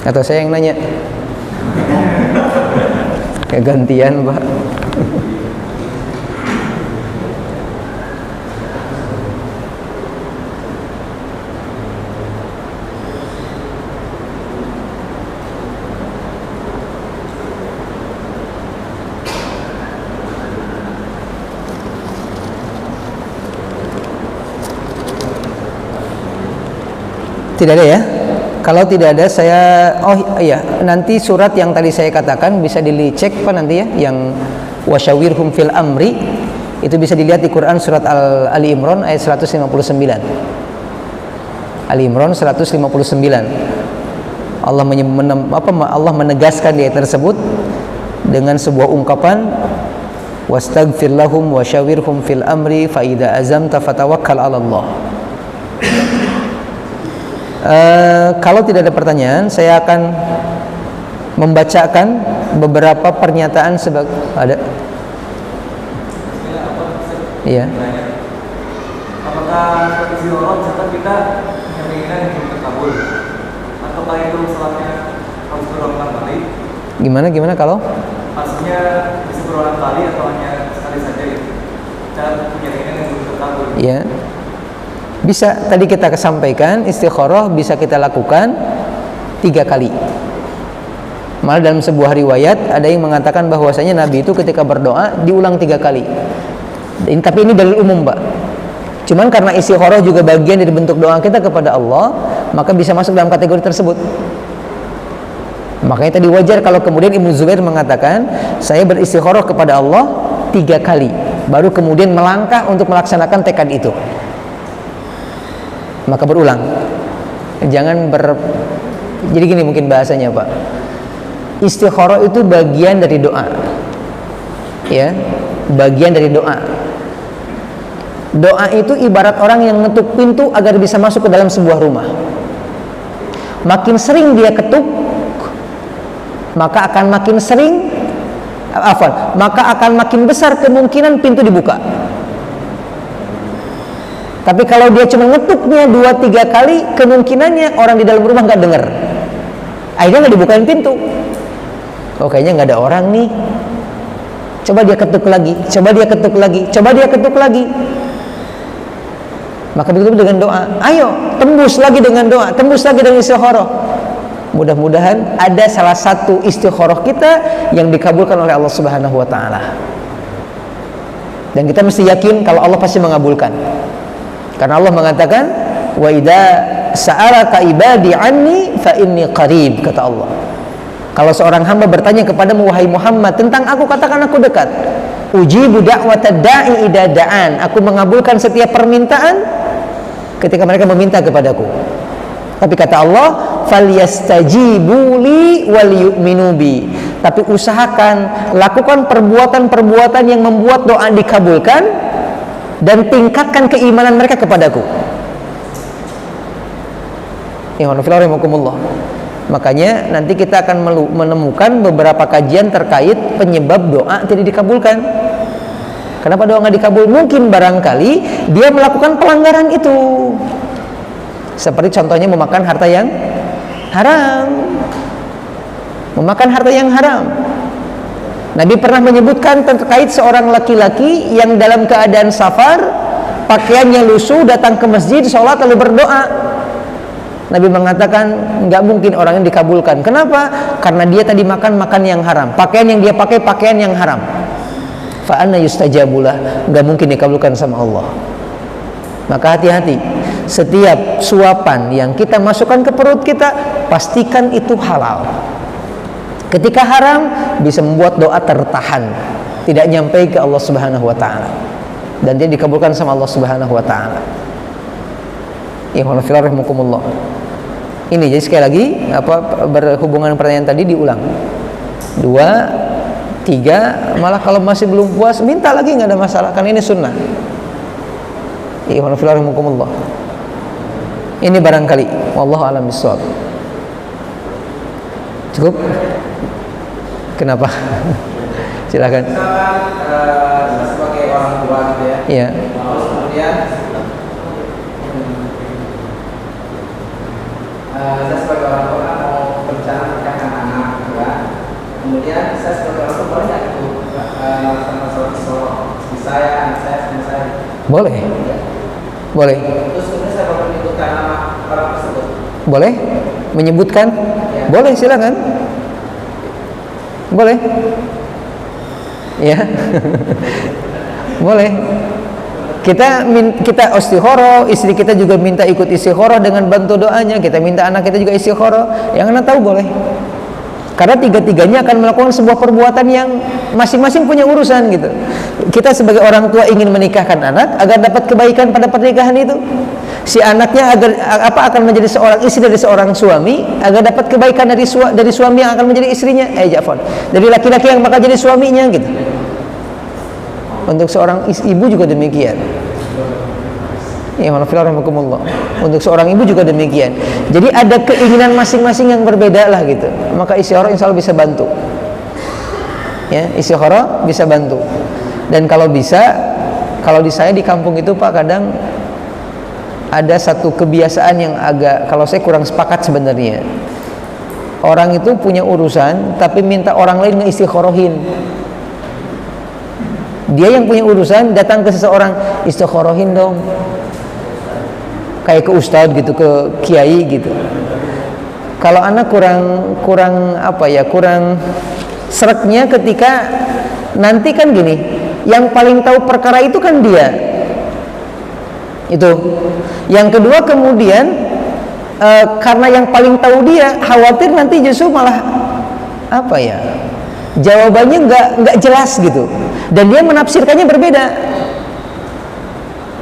A: Atau saya yang nanya? Ya gantian, Pak. Tidak ada ya? Kalau tidak ada, saya nanti surat yang tadi saya katakan bisa dicek Pak nanti ya, yang wasyawirhum fil amri, itu bisa dilihat di Quran surat Ali Imran ayat 159. Ali Imran 159. Allah menegaskan di ayat tersebut dengan sebuah ungkapan, wastaghfir lahum wasyawirhum fil amri fa idza azamta fatawakkal 'ala Allah. Kalau tidak ada pertanyaan, saya akan membacakan beberapa pernyataan ada. Iya.
B: Apakah ziarah zakat kita keinginan yang belum terkabul, ataukah itu salatnya harus berulang kali?
A: Gimana kalau?
B: Maksudnya bisa berulang kali atau hanya sekali saja? Kita punya keinginan yang belum terkabul.
A: Iya. Bisa, tadi kita sampaikan istikharah bisa kita lakukan 3 kali. Malah dalam sebuah riwayat ada yang mengatakan bahwasanya Nabi itu ketika berdoa diulang 3 kali. Tapi ini dalil umum, Pak. Cuman karena istikharah juga bagian dari bentuk doa kita kepada Allah, maka bisa masuk dalam kategori tersebut. Makanya tadi wajar kalau kemudian Ibnu Zubair mengatakan, saya beristikharah kepada Allah 3 kali, baru kemudian melangkah untuk melaksanakan tekad itu. Maka berulang. Jadi gini mungkin bahasanya, Pak. Istikharah itu bagian dari doa. Ya, bagian dari doa. Doa itu ibarat orang yang ngetuk pintu agar bisa masuk ke dalam sebuah rumah. Makin sering dia ketuk, maka akan makin besar kemungkinan pintu dibuka. Tapi kalau dia cuma ngetuknya 2-3 kali, kemungkinannya orang di dalam rumah nggak dengar. Akhirnya nggak dibukain pintu. Oh, kayaknya nggak ada orang nih. Coba dia ketuk lagi, coba dia ketuk lagi, coba dia ketuk lagi. Maka ditutup dengan doa. Ayo, tembus lagi dengan doa, tembus lagi dengan istikharah. Mudah-mudahan ada salah satu istikharah kita yang dikabulkan oleh Allah Subhanahu wa taala. Dan kita mesti yakin kalau Allah pasti mengabulkan. Karena Allah mengatakan, wa idza sa'alaka ibadi anni fa inni qarib, kata Allah. Kalau seorang hamba bertanya kepadamu wahai Muhammad tentang aku, katakan aku dekat. Ujibu da'watad da'i idza da'an. Aku mengabulkan setiap permintaan ketika mereka meminta kepadaku. Tapi kata Allah, falyastajibu li wal yu'minu bi. Tapi usahakan lakukan perbuatan-perbuatan yang membuat doa dikabulkan dan tingkatkan keimanan mereka kepadaku. Makanya nanti kita akan menemukan beberapa kajian terkait penyebab doa tidak dikabulkan. Kenapa doa nggak dikabul? Mungkin barangkali dia melakukan pelanggaran itu. Seperti contohnya memakan harta yang haram. Memakan harta yang haram. Nabi pernah menyebutkan terkait seorang laki-laki yang dalam keadaan safar, pakaiannya lusuh, datang ke masjid, sholat lalu berdoa. Nabi mengatakan nggak mungkin orang yang dikabulkan. Kenapa? Karena dia tadi makan yang haram. Pakaian yang dia pakai pakaian yang haram. Fa anna yustajabulah, nggak mungkin dikabulkan sama Allah. Maka hati-hati, setiap suapan yang kita masukkan ke perut kita, pastikan itu halal. Ketika haram, bisa membuat doa tertahan, tidak nyampe ke Allah Subhanahu wa taala, dan dia dikabulkan sama Allah Subhanahu wa taala. Ini jadi sekali lagi berhubungan pertanyaan tadi diulang. 2, 3, malah kalau masih belum puas minta lagi, nggak ada masalah, kan ini sunnah. Ini barangkali wallahu a'lam bishawab. Cukup? Kenapa? Silakan.
C: Misalkan sebagai orang tua gitu ya.
A: Iya.
C: Terus kemudian saya sebagai orang tua mau berencana menikahkan anak gitu kan. Kemudian saya sebagai orang tua boleh nggak itu melaksanakan sholat isyarat istri saya, anak saya, sama saya?
A: Boleh. Boleh.
C: Terus kemudian saya bakal menyebutkan nama orang tersebut.
A: Boleh? Menyebutkan?
C: Ya.
A: Boleh, silakan. Boleh. Ya. Boleh. Kita istikharah, istri kita juga minta ikut istikharah dengan bantu doanya. Kita minta anak kita juga istikharah. Yang anak tahu boleh. Karena tiga-tiganya akan melakukan sebuah perbuatan yang masing-masing punya urusan gitu. Kita sebagai orang tua ingin menikahkan anak agar dapat kebaikan pada pernikahan itu. Si anaknya akan menjadi seorang istri dari seorang suami agar dapat kebaikan dari suami yang akan menjadi istrinya. Dari laki-laki yang bakal jadi suaminya gitu. Untuk seorang ibu juga demikian. Untuk seorang ibu juga demikian. Jadi ada keinginan masing-masing yang berbeda lah gitu. Maka istikharah insya Allah bisa bantu. Ya, istikharah bisa bantu. Dan kalau bisa, kalau di saya di kampung itu Pak, kadang ada satu kebiasaan yang kalau saya kurang sepakat sebenarnya. Orang itu punya urusan tapi minta orang lain ngeistikharahin. Dia yang punya urusan datang ke seseorang, istikharahin dong. Kayak ke ustadz gitu, ke kiai gitu. Kalau anak kurang seretnya ketika nanti kan gini, yang paling tahu perkara itu kan dia. Itu. Yang kedua kemudian karena yang paling tahu dia, khawatir nanti justru malah jawabannya nggak jelas gitu, dan dia menafsirkannya berbeda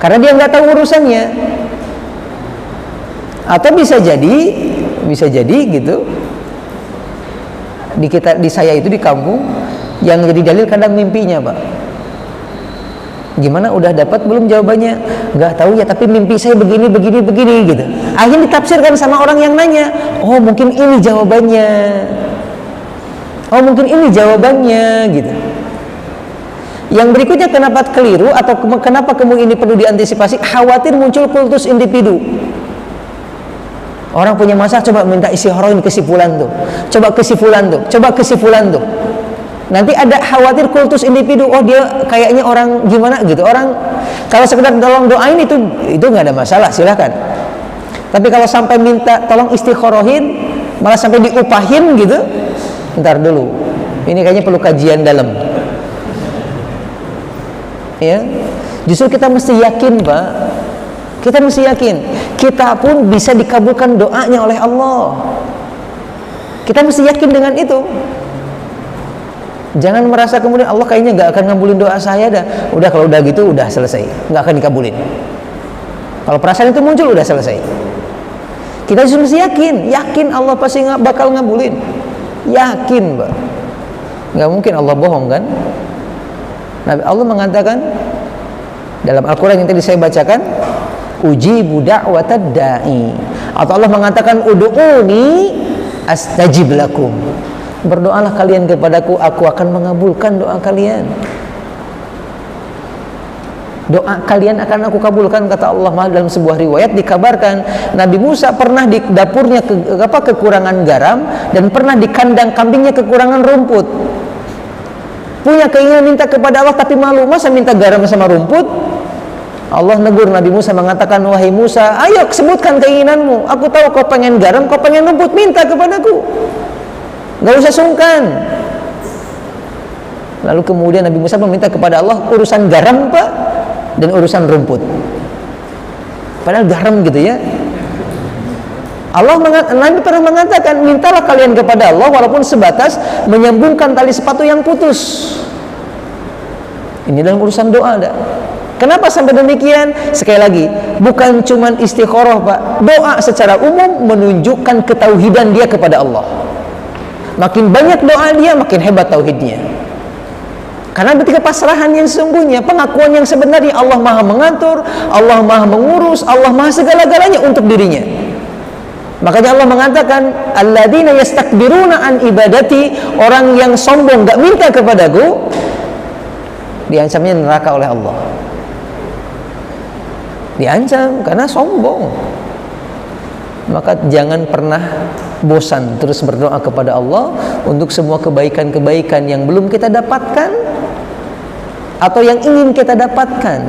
A: karena dia nggak tahu urusannya. Atau bisa jadi gitu, di saya itu di kampung yang jadi dalil kadang mimpinya Pak. Gimana, udah dapat belum jawabannya? Nggak tahu ya, tapi mimpi saya begini gitu. Akhirnya ditafsirkan sama orang yang nanya. Oh mungkin ini jawabannya. Gitu. Yang berikutnya, kenapa keliru atau kenapa kemudian ini perlu diantisipasi? Khawatir muncul kultus individu. Orang punya masalah, coba minta istikharah ke si fulan tuh. Coba ke si fulan tuh. Nanti ada khawatir kultus individu. Oh dia kayaknya orang gimana gitu. Orang kalau sekedar tolong doain itu nggak ada masalah, silakan. Tapi kalau sampai minta tolong istikharahin, malah sampai diupahin gitu, ntar dulu. Ini kayaknya perlu kajian dalam. Ya, justru kita mesti yakin Pak. Kita mesti yakin, kita pun bisa dikabulkan doanya oleh Allah. Kita mesti yakin dengan itu. Jangan merasa kemudian Allah kayaknya nggak akan ngabulin doa saya dah. Udah, kalau udah gitu udah selesai, nggak akan dikabulin. Kalau perasaan itu muncul udah selesai. Kita mesti yakin Allah pasti bakal ngabulin. Yakin, Pak. Nggak mungkin Allah bohong kan? Allah mengatakan dalam Al-Quran yang tadi saya bacakan, ujibu da'watad da'i, atau Allah mengatakan ud'uni astajib lakum, berdoalah kalian kepadaku, aku akan mengabulkan doa kalian. Doa kalian akan aku kabulkan, kata Allah. Dalam sebuah riwayat dikabarkan Nabi Musa pernah di dapurnya kekurangan garam, dan pernah di kandang kambingnya kekurangan rumput. Punya keinginan minta kepada Allah tapi malu, masa minta garam sama rumput? Allah negur Nabi Musa, mengatakan, wahai Musa, ayo sebutkan keinginanmu, aku tahu kau pengen garam, kau pengen rumput, minta kepadaku, gak usah sungkan. Lalu kemudian Nabi Musa meminta kepada Allah urusan garam, Pak, dan urusan rumput. Padahal garam gitu ya. Nabi pernah mengatakan, mintalah kalian kepada Allah walaupun sebatas menyambungkan tali sepatu yang putus. Ini dalam urusan doa ada. Kenapa sampai demikian? Sekali lagi, bukan cuman istikharah, Pak. Doa secara umum menunjukkan ketauhidan dia kepada Allah. Makin banyak doa dia, makin hebat tauhidnya. Karena ketika pasrahan yang sesungguhnya, pengakuan yang sebenarnya, Allah Maha mengatur, Allah Maha mengurus, Allah Maha segala-galanya untuk dirinya. Makanya Allah mengatakan, alladzina yastakbiruna an ibadati, orang yang sombong gak minta kepadaku, diancamnya neraka oleh Allah. Diancam karena sombong. Maka jangan pernah bosan terus berdoa kepada Allah untuk semua kebaikan-kebaikan yang belum kita dapatkan atau yang ingin kita dapatkan,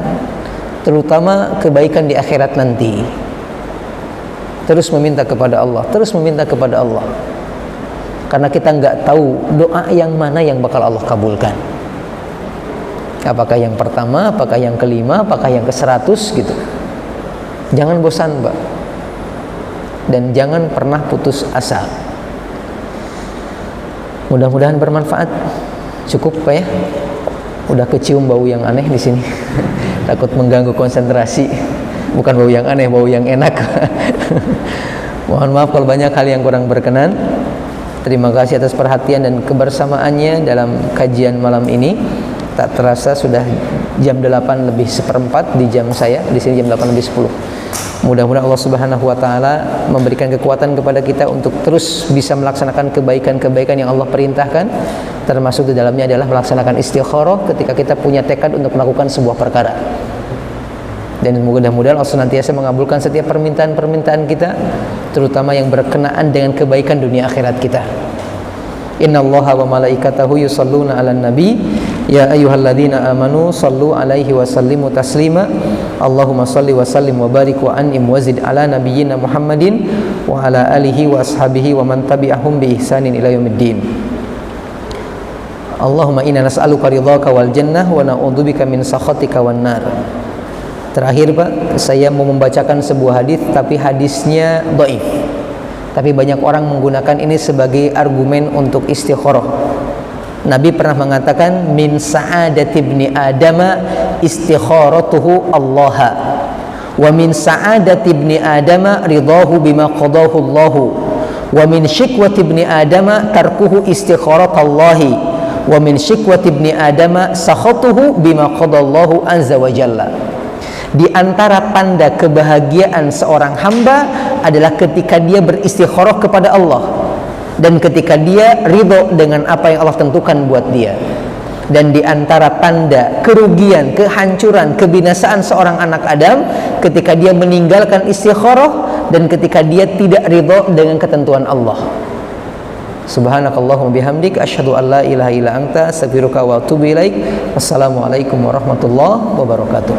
A: terutama kebaikan di akhirat nanti. Terus meminta kepada Allah, terus meminta kepada Allah, karena kita nggak tahu doa yang mana yang bakal Allah kabulkan. Apakah yang pertama, apakah yang kelima, apakah yang ke-100 gitu. Jangan bosan, Pak, dan jangan pernah putus asa. Mudah-mudahan bermanfaat. Cukup, Pak ya. Udah kecium bau yang aneh di sini. Takut mengganggu konsentrasi. Bukan bau yang aneh, bau yang enak. Mohon maaf kalau banyak hal yang kurang berkenan. Terima kasih atas perhatian dan kebersamaannya dalam kajian malam ini. Tak terasa sudah jam 8 lebih seperempat di jam saya. Di sini jam 8 lebih 10. Mudah-mudahan Allah Subhanahu wa taala memberikan kekuatan kepada kita untuk terus bisa melaksanakan kebaikan-kebaikan yang Allah perintahkan. Termasuk di dalamnya adalah melaksanakan istikharah ketika kita punya tekad untuk melakukan sebuah perkara. Dan mudah-mudahan Allah senantiasa mengabulkan setiap permintaan-permintaan kita, terutama yang berkenaan dengan kebaikan dunia akhirat kita. Innallaha wa malaikatahu yusholluna 'alan nabi ya ayyuhalladzina amanu shallu 'alaihi wa sallimu taslima. Allahumma shalli wa sallim wa barik wa an'im wa zid 'ala nabiyyina Muhammadin wa 'ala alihi wa ashabihi wa man tabi'ahum bi ihsanin ila yaumiddin. Allahumma inna nas'aluka ridhaka wal jannah wa na'udzubika min sakhatika wan nar. Terakhir, Pak, saya mau membacakan sebuah hadis, tapi hadisnya dhaif. Tapi banyak orang menggunakan ini sebagai argumen untuk istikharah. Nabi pernah mengatakan, min sa'adati ibni adama istikharatuhu Allah, wa min sa'adati ibni adama ridahu bima qadahu Allah, wa min syikwati ibni adama tarkuhu istikharatallahi, wa min syikwati ibni adama sakhatuhu bima qadallahu azza wa jalla. Di antara tanda kebahagiaan seorang hamba adalah ketika dia beristikharah kepada Allah, dan ketika dia ridho dengan apa yang Allah tentukan buat dia. Dan di antara tanda kerugian, kehancuran, kebinasaan seorang anak Adam ketika dia meninggalkan istikharah dan ketika dia tidak ridho dengan ketentuan Allah. Subhanakallahumma bihamdik asyhadu an la ilaha illa anta astaghfiruka wa atubu ilaik. Wassalamualaikum warahmatullahi wabarakatuh.